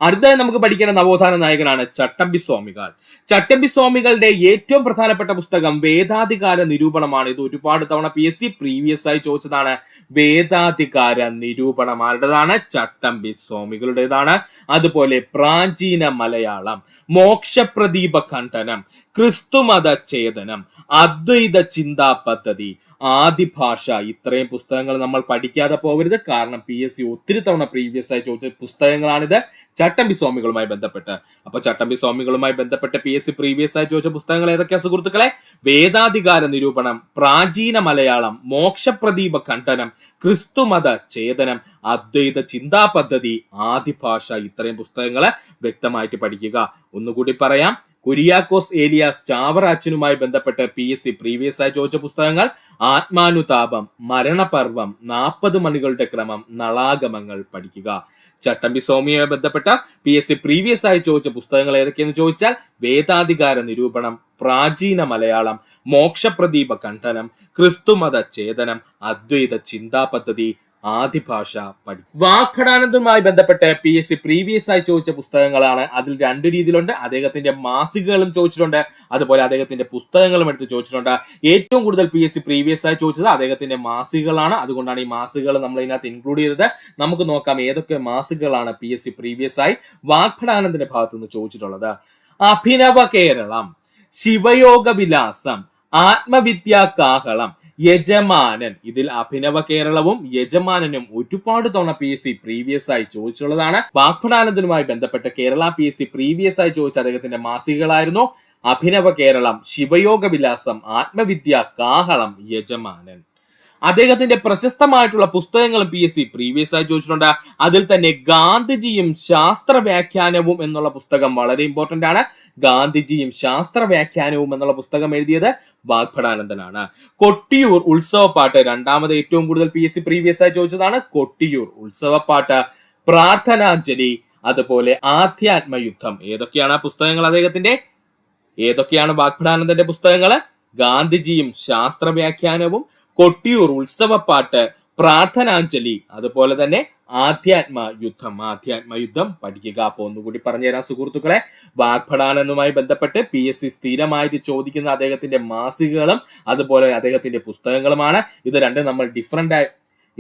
അടുത്തതായി നമുക്ക് പഠിക്കേണ്ട നവോത്ഥാന നായകനാണ് ചട്ടമ്പി സ്വാമികൾ. ചട്ടമ്പി സ്വാമികളുടെ ഏറ്റവും പ്രധാനപ്പെട്ട പുസ്തകം വേദാധികാര നിരൂപണമാണ്. ഇത് ഒരുപാട് തവണ PSC പ്രീവിയസ് ആയി ചോദിച്ചതാണ്. വേദാധികാര നിരൂപണം ആരുടേതാണ്? ചട്ടമ്പി സ്വാമികളുടേതാണ്. അതുപോലെ പ്രാചീന മലയാളം, മോക്ഷപ്രദീപ ഖണ്ഡനം, ക്രിസ്തുമത ഛേദനം, അദ്വൈത ചിന്താ പദ്ധതി, ആദിഭാഷ. ഇത്രയും പുസ്തകങ്ങൾ നമ്മൾ പഠിക്കാതെ പോകരുത്. കാരണം PSC ഒത്തിരി തവണ പ്രീവിയസ് ആയി ചോദിച്ച പുസ്തകങ്ങളാണിത് ചട്ടമ്പി സ്വാമികളുമായി ബന്ധപ്പെട്ട്. അപ്പൊ ചട്ടമ്പി സ്വാമികളുമായി ബന്ധപ്പെട്ട് PSC പ്രീവിയസ് ആയി ചോദിച്ച പുസ്തകങ്ങൾ ഏതൊക്കെയാ സുഹൃത്തുക്കളെ? വേദാധികാര നിരൂപണം, പ്രാചീന മലയാളം, മോക്ഷപ്രദീപ ഖണ്ഡനം, ക്രിസ്തുമത ഛേദനം, അദ്വൈത ചിന്താ പദ്ധതി, ആദിഭാഷ. ഇത്രയും പുസ്തകങ്ങൾ വ്യക്തമായിട്ട് പഠിക്കുക. ഒന്നുകൂടി പറയാം. കുര്യാക്കോസ് ഏലിയാസ് ചാവറ അച്ഛനുമായി ബന്ധപ്പെട്ട് PSC പ്രീവിയസ് ആയി ചോദിച്ച പുസ്തകങ്ങൾ ആത്മാനുതാപം, മരണപർവം, 40 മണികളുടെ ക്രമം, നളാഗമങ്ങൾ പഠിക്കുക. ചട്ടമ്പി സ്വാമിയുമായി ബന്ധപ്പെട്ട PSC പ്രീവിയസ് ആയി ചോദിച്ച പുസ്തകങ്ങൾ ഏതൊക്കെയെന്ന് ചോദിച്ചാൽ വേദാധികാര നിരൂപണം, പ്രാചീന മലയാളം, മോക്ഷപ്രദീപ ഖണ്ഡനം, ക്രിസ്തുമത ഛേദനം, അദ്വൈത ചിന്താ പദ്ധതി, ആദിഭാഷ പഠിക്കും. വാഗ്ഭടാനന്ദുമായി ബന്ധപ്പെട്ട് PSC പ്രീവിയസ് ആയി ചോദിച്ച പുസ്തകങ്ങളാണ്. അതിൽ 2 രീതിയിലുണ്ട്. അദ്ദേഹത്തിന്റെ മാസികകളും ചോദിച്ചിട്ടുണ്ട്, അതുപോലെ അദ്ദേഹത്തിന്റെ പുസ്തകങ്ങളും എടുത്ത് ചോദിച്ചിട്ടുണ്ട്. ഏറ്റവും കൂടുതൽ PSC പ്രീവിയസ് ആയി ചോദിച്ചത് അദ്ദേഹത്തിന്റെ മാസികകളാണ്. അതുകൊണ്ടാണ് ഈ മാസികകൾ നമ്മൾ ഇതിനകത്ത് ഇൻക്ലൂഡ് ചെയ്തത്. നമുക്ക് നോക്കാം ഏതൊക്കെ മാസികകളാണ് PSC പ്രീവിയസ് ആയി വാഗ്ഭടാനന്ദന്റെ ഭാഗത്ത് നിന്ന് ചോദിച്ചിട്ടുള്ളത്. അഭിനവ കേരളം, ശിവയോഗ വിലാസം, ആത്മവിദ്യാ കാഹളം, യജമാനൻ. ഇതിൽ അഭിനവ കേരളവും യജമാനനും ഒരുപാട് തവണ PSC പ്രീവിയസ് ആയി ചോദിച്ചുള്ളതാണ്. വാഗ്ഭടാനന്ദനുമായി ബന്ധപ്പെട്ട് കേരള PSC പ്രീവിയസ് ആയി ചോദിച്ച അദ്ദേഹത്തിന്റെ മാസികകളായിരുന്നു അഭിനവ കേരളം, ശിവയോഗ വിലാസം, ആത്മവിദ്യ കാഹളം, യജമാനൻ. അദ്ദേഹത്തിന്റെ പ്രശസ്തമായിട്ടുള്ള പുസ്തകങ്ങളും PSC പ്രീവിയസ് ആയി ചോദിച്ചിട്ടുണ്ട്. അതിൽ തന്നെ ഗാന്ധിജിയും ശാസ്ത്ര വ്യാഖ്യാനവും എന്നുള്ള പുസ്തകം വളരെ ഇമ്പോർട്ടന്റ് ആണ്. ഗാന്ധിജിയും ശാസ്ത്ര വ്യാഖ്യാനവും എന്നുള്ള പുസ്തകം എഴുതിയത് വാഗ്ഭടാനന്ദനാണ്. കൊട്ടിയൂർ ഉത്സവപ്പാട്ട് രണ്ടാമത് ഏറ്റവും കൂടുതൽ PSC പ്രീവിയസ് ആയി ചോദിച്ചതാണ്. കൊട്ടിയൂർ ഉത്സവപ്പാട്ട്, പ്രാർത്ഥനാഞ്ജലി, അതുപോലെ ആധ്യാത്മയുദ്ധം. ഏതൊക്കെയാണ് ആ പുസ്തകങ്ങൾ അദ്ദേഹത്തിന്റെ? ഏതൊക്കെയാണ് വാഗ്ഭടാനന്ദന്റെ പുസ്തകങ്ങൾ? ഗാന്ധിജിയും ശാസ്ത്ര വ്യാഖ്യാനവും, കൊട്ടിയൂർ ഉത്സവപ്പാട്ട്, പ്രാർത്ഥനാഞ്ജലി, അതുപോലെ തന്നെ ആധ്യാത്മയുദ്ധം പഠിക്കുക. അപ്പൊ ഒന്നുകൂടി പറഞ്ഞുതരാം സുഹൃത്തുക്കളെ. വാഗ്ഭടാനന്ദനുമായി ബന്ധപ്പെട്ട് PSC സ്ഥിരമായിട്ട് ചോദിക്കുന്ന അദ്ദേഹത്തിന്റെ മാസികകളും അതുപോലെ അദ്ദേഹത്തിന്റെ പുസ്തകങ്ങളുമാണ്. ഇത്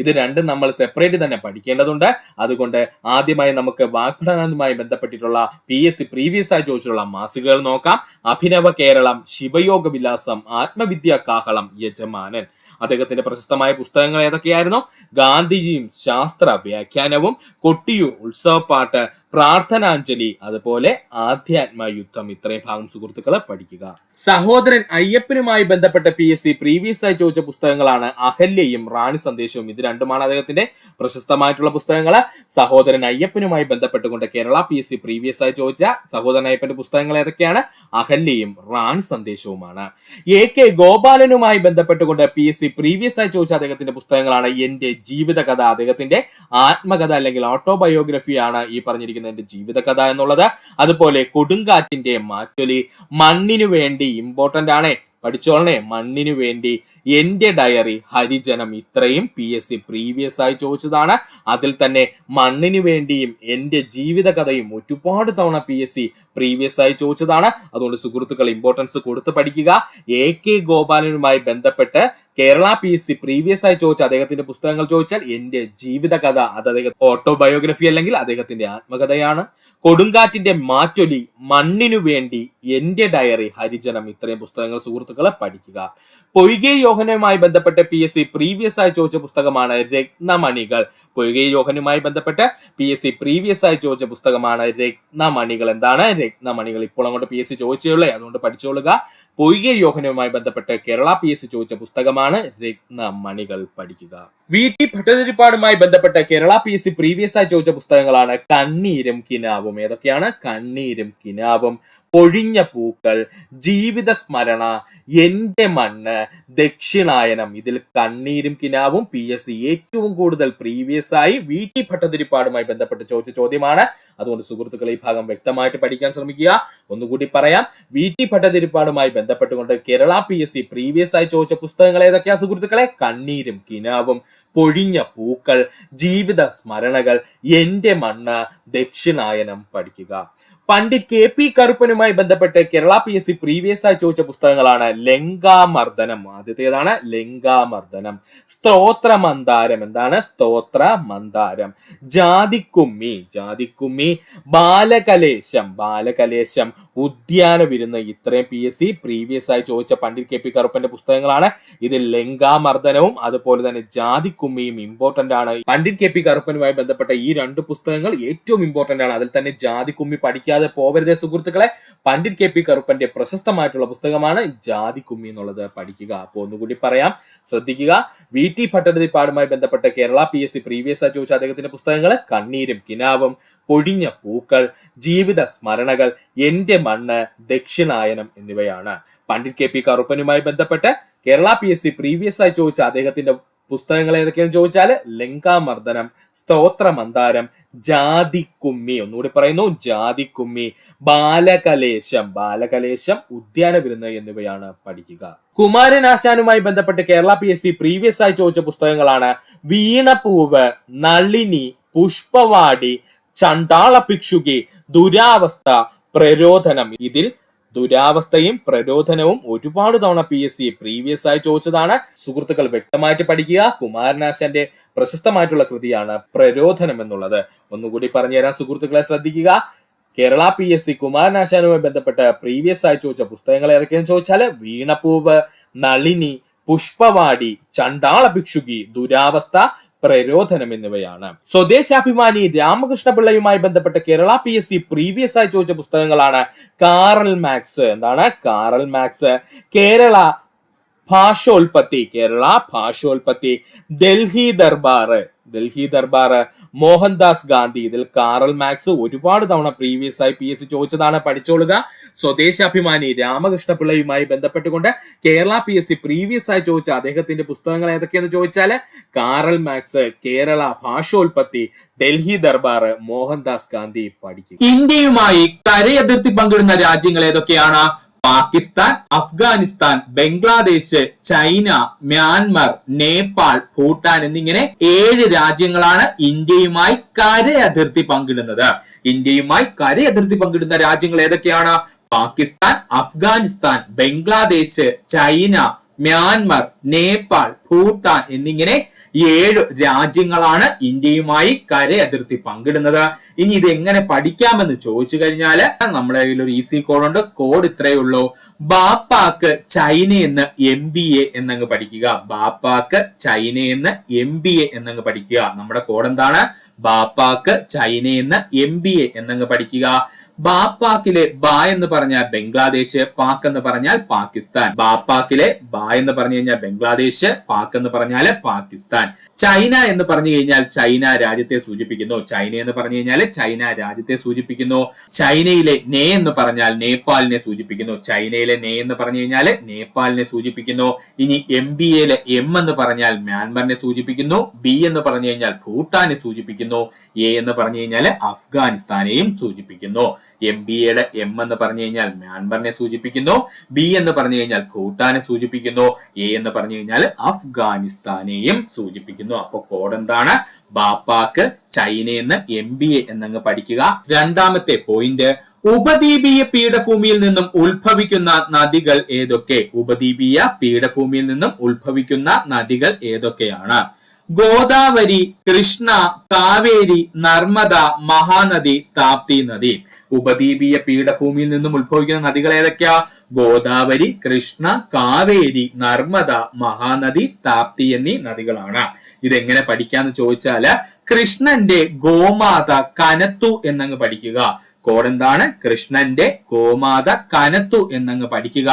രണ്ടും നമ്മൾ സെപ്പറേറ്റ് തന്നെ പഠിക്കേണ്ടതുണ്ട്. അതുകൊണ്ട് ആദ്യമായി നമുക്ക് വാഗ്ഭടാനന്ദനുമായി ബന്ധപ്പെട്ടിട്ടുള്ള PSC പ്രീവിയസ് ആയി ചോദിച്ചിട്ടുള്ള മാസികകൾ നോക്കാം. അഭിനവ കേരളം, ശിവയോഗ വിലാസം, ആത്മവിദ്യാ കാഹളം, യജമാനൻ. അദ്ദേഹത്തിന്റെ പ്രശസ്തമായ പുസ്തകങ്ങൾ ഏതൊക്കെയായിരുന്നു? ഗാന്ധിജിയും ശാസ്ത്ര വ്യാഖ്യാനവും, കൊട്ടിയൂർ ഉത്സവപ്പാട്ട്, പ്രാർത്ഥനാഞ്ജലി, അതുപോലെ ആധ്യാത്മയുദ്ധം. ഇത്രയും ഭാഗം സുഹൃത്തുക്കളെ പഠിക്കുക. സഹോദരൻ അയ്യപ്പനുമായി ബന്ധപ്പെട്ട PSC പ്രീവിയസ് ആയി ചോദിച്ച പുസ്തകങ്ങളാണ് അഹല്യയും റാണി സന്ദേശവും. ഇത് രണ്ടുമാണ് അദ്ദേഹത്തിന്റെ പ്രശസ്തമായിട്ടുള്ള പുസ്തകങ്ങൾ. സഹോദരൻ അയ്യപ്പനുമായി ബന്ധപ്പെട്ടുകൊണ്ട് കേരള PSC പ്രീവിയസ് ആയി ചോദിച്ച സഹോദരൻ അയ്യപ്പന്റെ പുസ്തകങ്ങൾ ഏതൊക്കെയാണ്? അഹല്യയും റാണി സന്ദേശവുമാണ്. AK ഗോപാലനുമായി ബന്ധപ്പെട്ടുകൊണ്ട് PSC പ്രീവിയസ് ആയി ചോദിച്ച അദ്ദേഹത്തിന്റെ പുസ്തകങ്ങളാണ് എന്റെ ജീവിതകഥ. അദ്ദേഹത്തിന്റെ ആത്മകഥ അല്ലെങ്കിൽ ഓട്ടോബയോഗ്രഫിയാണ് ഈ പറഞ്ഞിരിക്കുന്ന എന്റെ ജീവിതകഥ എന്നുള്ളത്. അതുപോലെ കൊടുങ്കാറ്റിന്റെ മാറ്റൊലി, മണ്ണിനു വേണ്ടി, ഇമ്പോർട്ടന്റ് ആണ്, പഠിച്ചോളണേ, മണ്ണിനു വേണ്ടി, എന്റെ ഡയറി, ഹരിജനം. ഇത്രയും PSC പ്രീവിയസ് ആയി ചോദിച്ചതാണ്. അതിൽ തന്നെ മണ്ണിനു വേണ്ടിയും എന്റെ ജീവിതകഥയും ഒരുപാട് തവണ PSC പ്രീവിയസ് ആയി ചോദിച്ചതാണ്. അതുകൊണ്ട് സുഹൃത്തുക്കൾ ഇമ്പോർട്ടൻസ് കൊടുത്ത് പഠിക്കുക. AK ഗോപാലനുമായി ബന്ധപ്പെട്ട് കേരള PSC പ്രീവിയസ് ആയി ചോദിച്ച അദ്ദേഹത്തിന്റെ പുസ്തകങ്ങൾ ചോദിച്ചാൽ എന്റെ ജീവിതകഥ, അത് അദ്ദേഹം ഓട്ടോബയോഗ്രഫി അല്ലെങ്കിൽ അദ്ദേഹത്തിന്റെ ആത്മകഥയാണ്. കൊടുങ്കാറ്റിന്റെ മാറ്റൊലി, മണ്ണിനു വേണ്ടി, എന്റെ ഡയറി, ഹരിജനം. ഇത്രയും പുസ്തകങ്ങൾ സുഹൃത്തുക്കളെ പഠിക്കുക. പൊയ്കെ യോഹനുമായി ബന്ധപ്പെട്ട് PSC പ്രീവിയസ് ആയി ചോദിച്ച പുസ്തകമാണ് രത്നമണികൾ. പൊയ്കെ യോഹനുമായി ബന്ധപ്പെട്ട് PSC പ്രീവിയസ് ആയി ചോദിച്ച പുസ്തകമാണ് രത്നമണികൾ. എന്താണ് രത്നമണികൾ? ഇപ്പോൾ അങ്ങോട്ട് PSC ചോദിച്ചേ, അതുകൊണ്ട് പഠിച്ചോളുക. പൊയ്കെ യോഹനുമായി ബന്ധപ്പെട്ട് കേരള PSC ചോദിച്ച പുസ്തകമാണ് രത്നമണികൾ. പഠിക്കുക. VT ഭട്ടതിരിപ്പാടുമായി ബന്ധപ്പെട്ട് കേരള PSC പ്രീവിയസ് ആയി ചോദിച്ച പുസ്തകങ്ങളാണ് കണ്ണീരും കിനാവും. ഏതൊക്കെയാണ്? കണ്ണീരും കിനാവും, പൊഴിഞ്ഞ പൂക്കൾ, ജീവിത സ്മരണ, എന്റെ മണ്ണ്, ദക്ഷിണായനം. ഇതിൽ കണ്ണീരും കിനാവും PSC ഏറ്റവും കൂടുതൽ പ്രീവിയസ് ആയി VT ഭട്ടതിരിപ്പാടുമായി ബന്ധപ്പെട്ട് ചോദിച്ച ചോദ്യമാണ്. അതുകൊണ്ട് സുഹൃത്തുക്കൾ ഈ ഭാഗം വ്യക്തമായിട്ട് പഠിക്കാൻ ശ്രമിക്കുക. ഒന്നുകൂടി പറയാം, VT ഭട്ടതിരിപ്പാടുമായി ബന്ധപ്പെട്ടുകൊണ്ട് കേരള PSC പ്രീവിയസ് ആയി ചോദിച്ച പുസ്തകങ്ങൾ ഏതൊക്കെയാ സുഹൃത്തുക്കളെ? കണ്ണീരും കിനാവും, പൊഴിഞ്ഞ പൂക്കൾ, ജീവിത സ്മരണകൾ, എന്റെ മണ്ണ്, ദക്ഷിണായനം. പഠിക്കുക. പണ്ഡിറ്റ് KP കറുപ്പനുമായി ബന്ധപ്പെട്ട് കേരള PSC പ്രീവിയസ് ആയി ചോദിച്ച പുസ്തകങ്ങളാണ് ലങ്കാമർദ്ദനം. ആദ്യത്തേതാണ് ലങ്കാമർദ്ദനം. സ്തോത്രമന്ദാരം. എന്താണ്? സ്തോത്രമന്ദാരം. ജാതിക്കുമ്മി, ബാലകലേശം, ഉദ്യാന വിരുന്ന്. ഇത്രയും PSC പ്രീവിയസ് ആയി ചോദിച്ച പണ്ഡിറ്റ് KP കറുപ്പന്റെ പുസ്തകങ്ങളാണ്. ഇതിൽ ലങ്കാമർദ്ദനവും അതുപോലെ തന്നെ ജാതിക്കുമ്മിയും ഇമ്പോർട്ടന്റ് ആണ്. പണ്ഡിറ്റ് KP കറുപ്പനുമായി ബന്ധപ്പെട്ട ഈ രണ്ട് പുസ്തകങ്ങൾ ഏറ്റവും ഇമ്പോർട്ടന്റ് ആണ്. അതിൽ തന്നെ ജാതിക്കുമ്മി പഠിക്കാതെ പോവരുതേ സുഹൃത്തുക്കളെ. പണ്ഡിറ്റ് KP കറുപ്പന്റെ പ്രശസ്തമായിട്ടുള്ള പുസ്തകമാണ് ജാതിക്കുമ്മി എന്നുള്ളത്. പഠിക്കുക. അപ്പോൾ ഒന്നുകൂടി പറയാം, ശ്രദ്ധിക്കുക. VT ഭട്ടതിരിപ്പാടുമായി ബന്ധപ്പെട്ട കേരള PSC പ്രീവിയസ് ആയി ചോദിച്ച അദ്ദേഹത്തിന്റെ പുസ്തകങ്ങൾ കണ്ണീരും കിനാവും, പൊഴിഞ്ഞ പൂക്കൾ, ജീവിത സ്മരണകൾ, എന്റെ മണ്ണ്, ദക്ഷിണായനം എന്നിവയാണ്. പണ്ഡിറ്റ് KP കറുപ്പനുമായി ബന്ധപ്പെട്ട് കേരള PSC പ്രീവിയസ് ആയി ചോദിച്ച അദ്ദേഹത്തിന്റെ പുസ്തകങ്ങൾ ഏതൊക്കെയാണെന്ന് ചോദിച്ചാൽ ലങ്കാമർദ്ദനം, സ്തോത്രമന്ദാരം, ജാതിക്കുമ്മി. ഒന്നുകൂടി പറയുന്നു, ജാതിക്കുമ്മി, ബാലകലേശം, ഉദ്യാന വിരുന്ന് എന്നിവയാണ്. പഠിക്കുക. കുമാരനാശാനുമായി ബന്ധപ്പെട്ട് കേരള PSC പ്രീവിയസ് ആയി ചോദിച്ച പുസ്തകങ്ങളാണ് വീണപൂവ്, നളിനി, പുഷ്പവാടി, ചണ്ടാള ഭിക്ഷുകി, ദുരാവസ്ഥ, പ്രരോധനം. ഇതിൽ ദുരാവസ്ഥയും പ്രരോധനവും ഒരുപാട് തവണ PSC പ്രീവിയസ് ആയി ചോദിച്ചതാണ്. സുഹൃത്തുക്കൾ വ്യക്തമായിട്ട് പഠിക്കുക. കുമാരനാശാന്റെ പ്രശസ്തമായിട്ടുള്ള കൃതിയാണ് പ്രരോധനം എന്നുള്ളത്. ഒന്നുകൂടി പറഞ്ഞുതരാൻ സുഹൃത്തുക്കളെ ശ്രദ്ധിക്കുക. കേരള PSC കുമാരനാശാനുമായി ബന്ധപ്പെട്ട് പ്രീവിയസ് ആയി ചോദിച്ച പുസ്തകങ്ങൾ ഏതൊക്കെയെന്ന് ചോദിച്ചാൽ വീണപൂവ്, നളിനി, പുഷ്പവാടി, ചണ്ടാള ഭിക്ഷുകി, ദുരാവസ്ഥ, പ്രരോധനം എന്നിവയാണ്. സ്വദേശാഭിമാനി രാമകൃഷ്ണ പിള്ളയുമായി ബന്ധപ്പെട്ട് കേരള PSC പ്രീവിയസ് ആയി ചോദിച്ച പുസ്തകങ്ങളാണ് കാറൽ മാക്സ്. എന്താണ്? Karl Marx. കേരള ഭാഷോൽപത്തി, കേരള ഭാഷോൽപത്തി. ഡൽഹി ദർബാർ മോഹൻദാസ് ഗാന്ധി. ഇതിൽ കാറൽ മാക്സ് ഒരുപാട് തവണ പ്രീവിയസ് ആയി PSC ചോദിച്ചതാണ്, പഠിച്ചോളുക. സ്വദേശാഭിമാനി രാമകൃഷ്ണപിള്ളയുമായി ബന്ധപ്പെട്ടുകൊണ്ട് കേരള PSC പ്രീവിയസ് ആയി ചോദിച്ച അദ്ദേഹത്തിന്റെ പുസ്തകങ്ങൾ ഏതൊക്കെയെന്ന് ചോദിച്ചാല് കാറൽ മാക്സ്, കേരള ഭാഷോൽപത്തി, ഡൽഹി ദർബാർ, മോഹൻദാസ് ഗാന്ധി പഠിക്കും. ഇന്ത്യയുമായി കരയതിർത്തി പങ്കിടുന്ന രാജ്യങ്ങൾ ഏതൊക്കെയാണ്? പാകിസ്ഥാൻ, അഫ്ഗാനിസ്ഥാൻ, ബംഗ്ലാദേശ്, ചൈന, മ്യാൻമർ, നേപ്പാൾ, ഭൂട്ടാൻ എന്നിങ്ങനെ 7 രാജ്യങ്ങളാണ് ഇന്ത്യയുമായി കരയതിർത്തി പങ്കിടുന്നത്. ഇന്ത്യയുമായി കരയതിർത്തി പങ്കിടുന്ന രാജ്യങ്ങൾ ഏതൊക്കെയാണ്? പാകിസ്ഥാൻ, അഫ്ഗാനിസ്ഥാൻ, ബംഗ്ലാദേശ്, ചൈന, മ്യാൻമർ, നേപ്പാൾ, ഭൂട്ടാൻ എന്നിങ്ങനെ 7 രാജ്യങ്ങളാണ് ഇന്ത്യയുമായി കരയതിർത്തി പങ്കിടുന്നത്. ഇനി ഇത് എങ്ങനെ പഠിക്കാമെന്ന് ചോദിച്ചു കഴിഞ്ഞാല് നമ്മുടെ കയ്യിൽ ഒരു ഈസി കോഡ് ഉണ്ട്. കോഡ് ഇത്രയേ ഉള്ളൂ. ബാപ്പാക്ക് ചൈനയെന്ന് MBA എന്നങ്ങ് പഠിക്കുക. ബാപ്പാക്ക് ചൈനയെന്ന് MBA എന്നങ്ങ് പഠിക്കുക. നമ്മുടെ കോഡ് എന്താണ്? ബാപ്പാക്ക് ചൈനയെന്ന് MBA എന്നങ്ങ് പഠിക്കുക. ബാപ്പാക്കിലെ ബ എന്ന് പറഞ്ഞാൽ ബംഗ്ലാദേശ്, പാക്ക് എന്ന് പറഞ്ഞാൽ പാകിസ്ഥാൻ. ബാപ്പാക്കിലെ ബ എന്ന് പറഞ്ഞു കഴിഞ്ഞാൽ ബംഗ്ലാദേശ്, പാക്ക് എന്ന് പറഞ്ഞാൽ പാകിസ്ഥാൻ. ചൈന എന്ന് പറഞ്ഞു കഴിഞ്ഞാൽ ചൈന രാജ്യത്തെ സൂചിപ്പിക്കുന്നു. ചൈന എന്ന് പറഞ്ഞു കഴിഞ്ഞാൽ ചൈന രാജ്യത്തെ സൂചിപ്പിക്കുന്നു. ചൈനയിലെ നേ എന്ന് പറഞ്ഞാൽ നേപ്പാളിനെ സൂചിപ്പിക്കുന്നു. ചൈനയിലെ നേ എന്ന് പറഞ്ഞു കഴിഞ്ഞാൽ നേപ്പാളിനെ സൂചിപ്പിക്കുന്നു. ഇനി MBAയിലെ M എന്ന് പറഞ്ഞാൽ മ്യാൻമറിനെ സൂചിപ്പിക്കുന്നു. B എന്ന് പറഞ്ഞു കഴിഞ്ഞാൽ ഭൂട്ടാനെ സൂചിപ്പിക്കുന്നു. A എന്ന് പറഞ്ഞു കഴിഞ്ഞാൽ അഫ്ഗാനിസ്ഥാനെയും സൂചിപ്പിക്കുന്നു. MBAയുടെ M എന്ന് പറഞ്ഞു കഴിഞ്ഞാൽ മ്യാൻമറിനെ സൂചിപ്പിക്കുന്നു. B എന്ന് പറഞ്ഞു കഴിഞ്ഞാൽ ഭൂട്ടാനെ സൂചിപ്പിക്കുന്നു. A എന്ന് പറഞ്ഞു കഴിഞ്ഞാൽ അഫ്ഗാനിസ്ഥാനെയും സൂചിപ്പിക്കുന്നു. അപ്പൊ കോഡ് എന്താണ്? ബാപ്പാക്ക് ചൈനയെന്ന് MBA എന്നങ്ങ് പഠിക്കുക. രണ്ടാമത്തെ പോയിന്റ്, ഉപദ്വീപീയ പീഠഭൂമിയിൽ നിന്നും ഉത്ഭവിക്കുന്ന നദികൾ ഏതൊക്കെ? ഉപദ്വീപീയ പീഠഭൂമിയിൽ നിന്നും ഉത്ഭവിക്കുന്ന നദികൾ ഏതൊക്കെയാണ്? ഗോദാവരി, കൃഷ്ണ, കാവേരി, നർമ്മദ, മഹാനദി, താപ്തി നദി. ഉപദ്വീപീയ പീഠഭൂമിയിൽ നിന്നും ഉത്ഭവിക്കുന്ന നദികൾ ഏതൊക്കെയാ? ഗോദാവരി, കൃഷ്ണ, കാവേരി, നർമ്മദ, മഹാനദി, താപ്തി എന്നീ നദികളാണ്. ഇതെങ്ങനെ പഠിക്കാന്ന് ചോദിച്ചാല് കൃഷ്ണന്റെ ഗോമാത കനത്തു എന്നങ്ങ് പഠിക്കുക. കോഡ് എന്താണ്? കൃഷ്ണന്റെ ഗോമാത കനത്തു എന്നങ്ങ് പഠിക്കുക.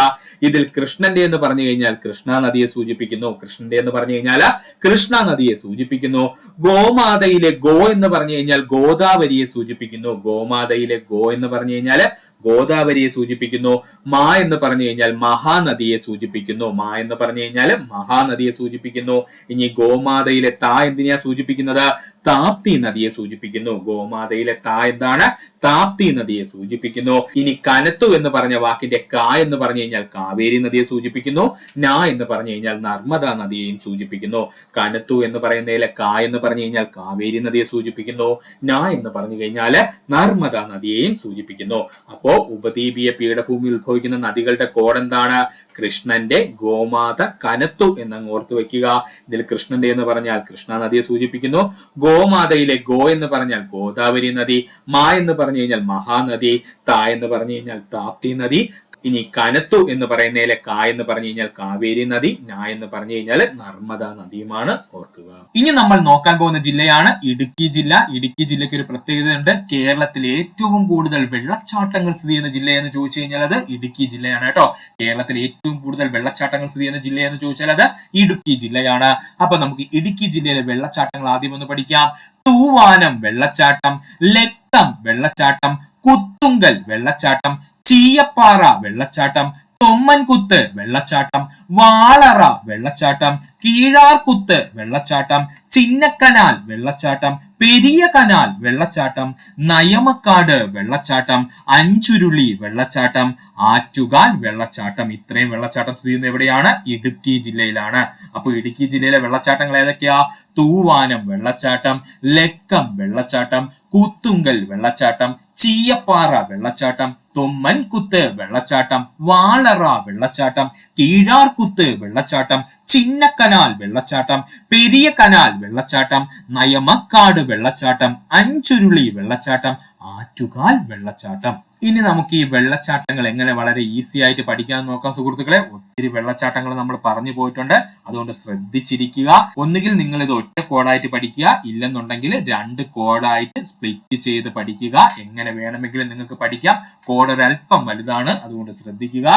ഇതിൽ കൃഷ്ണന്റെ എന്ന് പറഞ്ഞു കഴിഞ്ഞാൽ കൃഷ്ണ നദിയെ സൂചിപ്പിക്കുന്നു. കൃഷ്ണന്റെ എന്ന് പറഞ്ഞു കഴിഞ്ഞാൽ കൃഷ്ണ നദിയെ സൂചിപ്പിക്കുന്നു. ഗോമാതയിലെ ഗോ എന്ന് പറഞ്ഞു കഴിഞ്ഞാൽ ഗോദാവരിയെ സൂചിപ്പിക്കുന്നു. ഗോമാതയിലെ ഗോ എന്ന് പറഞ്ഞു കഴിഞ്ഞാൽ ഗോദാവരിയെ സൂചിപ്പിക്കുന്നു. മാ എന്ന് പറഞ്ഞു കഴിഞ്ഞാൽ മഹാനദിയെ സൂചിപ്പിക്കുന്നു. മാ എന്ന് പറഞ്ഞു കഴിഞ്ഞാൽ മഹാനദിയെ സൂചിപ്പിക്കുന്നു. ഇനി ഗോമാതയിലെ താ എന്തിനെയാ സൂചിപ്പിക്കുന്നത്? താപ്തി നദിയെ സൂചിപ്പിക്കുന്നു. ഗോമാതയിലെ താ എന്താണ്? താപ്തി നദിയെ സൂചിപ്പിക്കുന്നു. ഇനി കനത്തു എന്ന് പറഞ്ഞ വാക്കിന്റെ കാ എന്ന് പറഞ്ഞു കഴിഞ്ഞാൽ കാവേരി നദിയെ സൂചിപ്പിക്കുന്നു. നാ എന്ന് പറഞ്ഞു കഴിഞ്ഞാൽ നർമ്മദ നദിയെയും സൂചിപ്പിക്കുന്നു. കനത്തു എന്ന് പറയുന്നതിലെ കാ എന്ന് പറഞ്ഞു കഴിഞ്ഞാൽ കാവേരി നദിയെ സൂചിപ്പിക്കുന്നു. നാ എന്ന് പറഞ്ഞു കഴിഞ്ഞാൽ നർമ്മദ നദിയെയും സൂചിപ്പിക്കുന്നു. അപ്പോ ഉപദ്വീപീയ പീഠഭൂമിയിൽ ഉത്ഭവിക്കുന്ന നദികളുടെ കോഡ് എന്താണ്? കൃഷ്ണന്റെ ഗോമാത കനത്തു എന്നങ്ങ് ഓർത്തു വെക്കുക. ഇതിൽ കൃഷ്ണന്റെ എന്ന് പറഞ്ഞാൽ കൃഷ്ണ നദിയെ സൂചിപ്പിക്കുന്നു. ഗോമാതയിലെ ഗോ എന്ന് പറഞ്ഞാൽ ഗോദാവരി നദി. മാ എന്ന് പറഞ്ഞു കഴിഞ്ഞാൽ മഹാനദി. താ എന്ന് പറഞ്ഞു കഴിഞ്ഞാൽ താപ്തി നദി. ഇനി കനത്തു എന്ന് പറയുന്നതിലെ കാ എന്ന് പറഞ്ഞു കഴിഞ്ഞാൽ കാവേരി നദി. നാ എന്ന് പറഞ്ഞു കഴിഞ്ഞാൽ നർമ്മദ നദിയുമാണ്, ഓർക്കുക. ഇനി നമ്മൾ നോക്കാൻ പോകുന്ന ജില്ലയാണ് ഇടുക്കി ജില്ല. ഇടുക്കി ജില്ലയ്ക്ക് ഒരു പ്രത്യേകതയുണ്ട്. കേരളത്തിലെ ഏറ്റവും കൂടുതൽ വെള്ളച്ചാട്ടങ്ങൾ സ്ഥിതി ചെയ്യുന്ന ജില്ല എന്ന് ചോദിച്ചു കഴിഞ്ഞാൽ അത് ഇടുക്കി ജില്ലയാണ് കേട്ടോ. കേരളത്തിലെ ഏറ്റവും കൂടുതൽ വെള്ളച്ചാട്ടങ്ങൾ സ്ഥിതി ചെയ്യുന്ന ജില്ല എന്ന് ചോദിച്ചാൽ അത് ഇടുക്കി ജില്ലയാണ്. അപ്പൊ നമുക്ക് ഇടുക്കി ജില്ലയിലെ വെള്ളച്ചാട്ടങ്ങൾ ആദ്യം ഒന്ന് പഠിക്കാം. തൂവാനം വെള്ളച്ചാട്ടം, ലക്കം വെള്ളച്ചാട്ടം, കുത്തുങ്കൽ വെള്ളച്ചാട്ടം, ചീയപ്പാറ വെള്ളച്ചാട്ടം, തൊമ്മൻകുത്ത് വെള്ളച്ചാട്ടം, വാളറ വെള്ളച്ചാട്ടം, കീഴാർകുത്ത് വെള്ളച്ചാട്ടം, ചിന്നക്കനാൽ വെള്ളച്ചാട്ടം, പെരിയ കനാൽ വെള്ളച്ചാട്ടം, നയമക്കാട് വെള്ളച്ചാട്ടം, അഞ്ചുരുളി വെള്ളച്ചാട്ടം, ആറ്റുകാൽ വെള്ളച്ചാട്ടം. ഇത്രയും വെള്ളച്ചാട്ടം സ്ഥിതി ചെയ്യുന്നത് എവിടെയാണ്? ഇടുക്കി ജില്ലയിലാണ്. അപ്പൊ ഇടുക്കി ജില്ലയിലെ വെള്ളച്ചാട്ടങ്ങൾ ഏതൊക്കെയാ? തൂവാനം വെള്ളച്ചാട്ടം, ലക്കം വെള്ളച്ചാട്ടം, കുത്തുങ്കൽ വെള്ളച്ചാട്ടം, ചീയപ്പാറ വെള്ളച്ചാട്ടം, തൊമ്മൻകുത്ത് വെള്ളച്ചാട്ടം, വാളറ വെള്ളച്ചാട്ടം, കീഴാർകുത്ത് വെള്ളച്ചാട്ടം, ചിന്നക്കനാൽ വെള്ളച്ചാട്ടം, പെരിയ കനാൽ വെള്ളച്ചാട്ടം, നയമക്കാട് വെള്ളച്ചാട്ടം, അഞ്ചുരുളി വെള്ളച്ചാട്ടം, ആറ്റുകാൽ വെള്ളച്ചാട്ടം. ഇനി നമുക്ക് ഈ വെള്ളച്ചാട്ടങ്ങൾ എങ്ങനെ വളരെ ഈസി ആയിട്ട് പഠിക്കാൻ നോക്കാം സുഹൃത്തുക്കളെ. ഒത്തിരി വെള്ളച്ചാട്ടങ്ങൾ നമ്മൾ പറഞ്ഞു പോയിട്ടുണ്ട്, അതുകൊണ്ട് ശ്രദ്ധിച്ചിരിക്കുക. ഒന്നുകിൽ നിങ്ങൾ ഇത് ഒറ്റ കോഡായിട്ട് പഠിക്കുക, ഇല്ലെന്നുണ്ടെങ്കിൽ 2 കോഡായിട്ട് സ്പ്ലിറ്റ് ചെയ്ത് പഠിക്കുക. എങ്ങനെ വേണമെങ്കിലും നിങ്ങൾക്ക് പഠിക്കാം. കോഡ് ഒരല്പം വലുതാണ്, അതുകൊണ്ട് ശ്രദ്ധിക്കുക.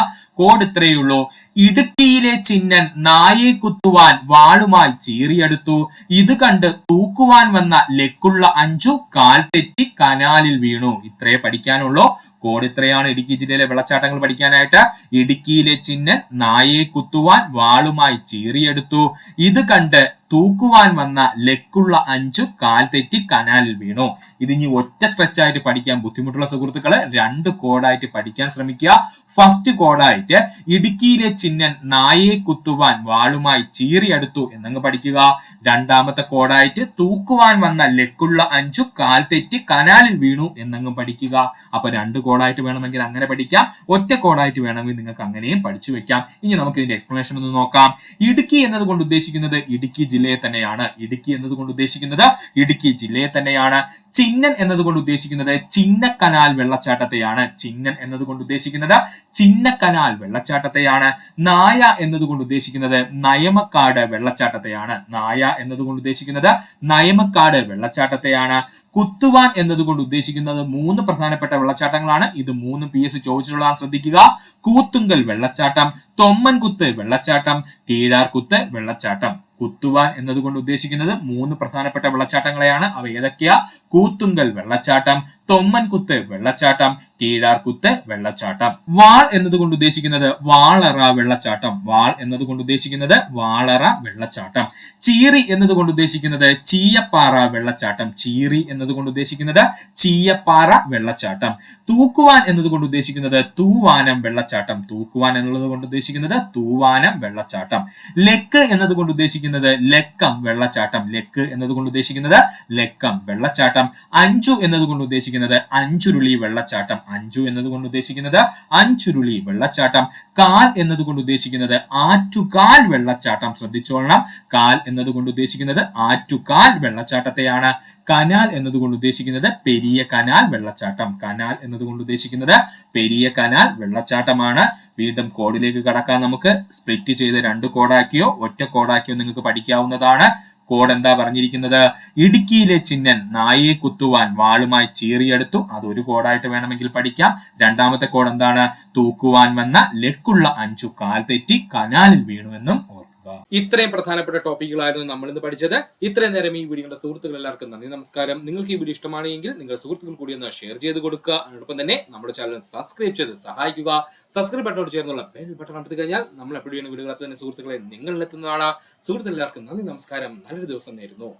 കോഡ് ഇത്രയേ ഉള്ളൂ. ഇടുക്കി ഇടുക്കിയിലെ ചിന്നൻ നായയെ കുത്തുവാൻ വാളുമായി ചീറിയെടുത്തു. ഇത് കണ്ട് തൂക്കുവാൻ വന്ന ലക്കുള്ള അഞ്ചു കാൽ തെറ്റി കനാലിൽ വീണു. ഇത്രേ പഠിക്കാനുള്ളൂ. കോഡ് ഇത്രയാണ് ഇടുക്കി ജില്ലയിലെ വെള്ളച്ചാട്ടങ്ങൾ പഠിക്കാനായിട്ട്. ഇടുക്കിയിലെ ചിന്നൻ നായയെ കുത്തുവാൻ വാളുമായി ചീറിയെടുത്തു. ഇത് കണ്ട് തൂക്കുവാൻ വന്ന ലക്കുള്ള അഞ്ചു കാൽ തെറ്റി കനാലിൽ വീണു. ഇത് ഇനി ഒറ്റ സ്ട്രെച്ച് ആയിട്ട് പഠിക്കാൻ ബുദ്ധിമുട്ടുള്ള സുഹൃത്തുക്കള് 2 കോഡായിട്ട് പഠിക്കാൻ ശ്രമിക്കുക. ഫസ്റ്റ് കോഡായിട്ട് ഇടുക്കിയിലെ ചിന്നൻ നായയെ കുത്തുവാൻ വാളുമായി ചീറിയെടുത്തു എന്നങ്ങ് പഠിക്കുക. രണ്ടാമത്തെ കോഡായിട്ട് തൂക്കുവാൻ വന്ന ലക്കുള്ള അഞ്ചു കാൽ തെറ്റി കനാലിൽ വീണു എന്നങ്ങ് പഠിക്കുക. അപ്പൊ 2 കോഡായിട്ട് വേണമെങ്കിൽ അങ്ങനെ പഠിക്കാം, ഒറ്റ കോഡായിട്ട് വേണമെങ്കിൽ നിങ്ങൾക്ക് അങ്ങനെയും പഠിച്ചു വെക്കാം. ഇനി നമുക്ക് ഇതിന്റെ എക്സ്പ്ലനേഷൻ ഒന്ന് നോക്കാം. ഇടുക്കി എന്നതുകൊണ്ട് ഉദ്ദേശിക്കുന്നത് ഇടുക്കി ജില്ലയെ തന്നെയാണ്. ഇടുക്കി എന്നതുകൊണ്ട് ഉദ്ദേശിക്കുന്നത് ഇടുക്കി ജില്ലയെ തന്നെയാണ്. ചിന്നൻ എന്നതുകൊണ്ട് ഉദ്ദേശിക്കുന്നത് ചിന്നക്കനാൽ വെള്ളച്ചാട്ടത്തെയാണ്. ചിന്നൻ എന്നതുകൊണ്ട് ഉദ്ദേശിക്കുന്നത് ചിന്നക്കനാൽ വെള്ളച്ചാട്ടത്തെയാണ്. നായ എന്നതുകൊണ്ട് ഉദ്ദേശിക്കുന്നത് നയമക്കാട് വെള്ളച്ചാട്ടത്തെയാണ്. നായ എന്നതുകൊണ്ട് ഉദ്ദേശിക്കുന്നത് നയമക്കാട് വെള്ളച്ചാട്ടത്തെയാണ്. കുത്തുവാൻ എന്നതുകൊണ്ട് ഉദ്ദേശിക്കുന്നത് 3 പ്രധാനപ്പെട്ട വെള്ളച്ചാട്ടങ്ങളാണ്. ഇത് 3 PS ചോദിച്ചിട്ടുള്ളതാണ്, ശ്രദ്ധിക്കുക. കൂത്തുങ്കൽ വെള്ളച്ചാട്ടം, തൊമ്മൻകുത്ത് വെള്ളച്ചാട്ടം, കീഴാർകുത്ത് വെള്ളച്ചാട്ടം. കുത്തുവാൻ എന്നതുകൊണ്ട് ഉദ്ദേശിക്കുന്നത് 3 പ്രധാനപ്പെട്ട വെള്ളച്ചാട്ടങ്ങളെയാണ്. അവ ഏതൊക്കെയാ? കൂത്തുങ്കൽ വെള്ളച്ചാട്ടം, തൊമ്മൻകുത്ത് വെള്ളച്ചാട്ടം, കീഴാർകുത്ത് വെള്ളച്ചാട്ടം. വാൾ എന്നതുകൊണ്ട് ഉദ്ദേശിക്കുന്നത് വാളറ വെള്ളച്ചാട്ടം. വാൾ എന്നതുകൊണ്ട് ഉദ്ദേശിക്കുന്നത് വാളറ വെള്ളച്ചാട്ടം. ചീറി എന്നതുകൊണ്ട് ഉദ്ദേശിക്കുന്നത് ചീയപ്പാറ വെള്ളച്ചാട്ടം. ചീറി എന്നതുകൊണ്ട് ഉദ്ദേശിക്കുന്നത് ചീയപ്പാറ വെള്ളച്ചാട്ടം. തൂക്കുവാൻ എന്നതുകൊണ്ട് ഉദ്ദേശിക്കുന്നത് തൂവാനം വെള്ളച്ചാട്ടം. തൂക്കുവാൻ എന്നുള്ളത് കൊണ്ട് ഉദ്ദേശിക്കുന്നത് തൂവാനം വെള്ളച്ചാട്ടം. ലക്ക് എന്നതുകൊണ്ട് ഉദ്ദേശിക്കുന്നത് ലക്കം വെള്ളച്ചാട്ടം. ലക്ക് എന്നതുകൊണ്ട് ഉദ്ദേശിക്കുന്നത് ലക്കം വെള്ളച്ചാട്ടം. അഞ്ചു എന്നതുകൊണ്ട് ഉദ്ദേശിക്കുന്നത് അഞ്ചുരുളി വെള്ളച്ചാട്ടം. അഞ്ചു എന്നതുകൊണ്ട് ഉദ്ദേശിക്കുന്നത് അഞ്ചുരുളി വെള്ളച്ചാട്ടം. കാൽ എന്നതുകൊണ്ട് ഉദ്ദേശിക്കുന്നത് ആറ്റുകാൽ വെള്ളച്ചാട്ടം. ശ്രദ്ധിച്ചോളണം, കാൽ എന്നതുകൊണ്ട് ഉദ്ദേശിക്കുന്നത് ആറ്റുകാൽ വെള്ളച്ചാട്ടത്തെയാണ്. കനാൽ എന്നതുകൊണ്ട് ഉദ്ദേശിക്കുന്നത് പെരിയ കനാൽ വെള്ളച്ചാട്ടം. കനാൽ എന്നതുകൊണ്ട് ഉദ്ദേശിക്കുന്നത് പെരിയ കനാൽ വെള്ളച്ചാട്ടമാണ്. വീണ്ടും കോഡിലേക്ക് കടക്കാൻ നമുക്ക് സ്പ്ലിറ്റ് ചെയ്ത് 2 കോഡാക്കിയോ ഒറ്റ കോഡാക്കിയോ നിങ്ങൾക്ക് പഠിക്കാവുന്നതാണ്. കോഡ് എന്താ പറഞ്ഞിരിക്കുന്നത്? ഇടുക്കിയിലെ ചിന്നൻ നായയെ കുത്തുവാൻ വാളുമായി ചീറിയെടുത്തു. അത് 1 കോഡായിട്ട് വേണമെങ്കിൽ പഠിക്കാം. രണ്ടാമത്തെ കോഡ് എന്താണ്? തൂക്കുവാൻ വന്ന ലക്കുള്ള അഞ്ചു കാൽ തെറ്റി കനാലിൽ വീണുവെന്നും ഓർക്കുക. ഇത്രയും പ്രധാനപ്പെട്ട ടോപ്പിക്കുകളായിരുന്നു നമ്മൾ ഇന്ന് പഠിച്ചത്. ഇത്രയും നേരം ഈ വീഡിയോയുടെ സുഹൃത്തുക്കൾ എല്ലാവർക്കും നന്ദി, നമസ്കാരം. നിങ്ങൾക്ക് ഈ വീഡിയോ ഇഷ്ടമാണെങ്കിൽ നിങ്ങളുടെ സുഹൃത്തുക്കൾ കൂടി ഒന്ന് ഷെയർ ചെയ്ത് കൊടുക്കുക. അതോടൊപ്പം തന്നെ നമ്മുടെ ചാനൽ സബ്സ്ക്രൈബ് ചെയ്ത് സഹായിക്കുക. സബ്സ്ക്രൈബ് ബട്ടണോട് ചേർന്നുള്ള ബെൽ ബട്ടൺ അമർത്തി കഴിഞ്ഞാൽ നമ്മൾ എപ്പോഴും ചെയ്യുന്ന വീഡിയോകൾ തന്നെ സുഹൃത്തുക്കളെ നിങ്ങളിലെത്തുന്നതാണ്. സുഹൃത്തുക്കൾ എല്ലാവർക്കും നന്ദി, നമസ്കാരം. നല്ലൊരു ദിവസം നേരുന്നു.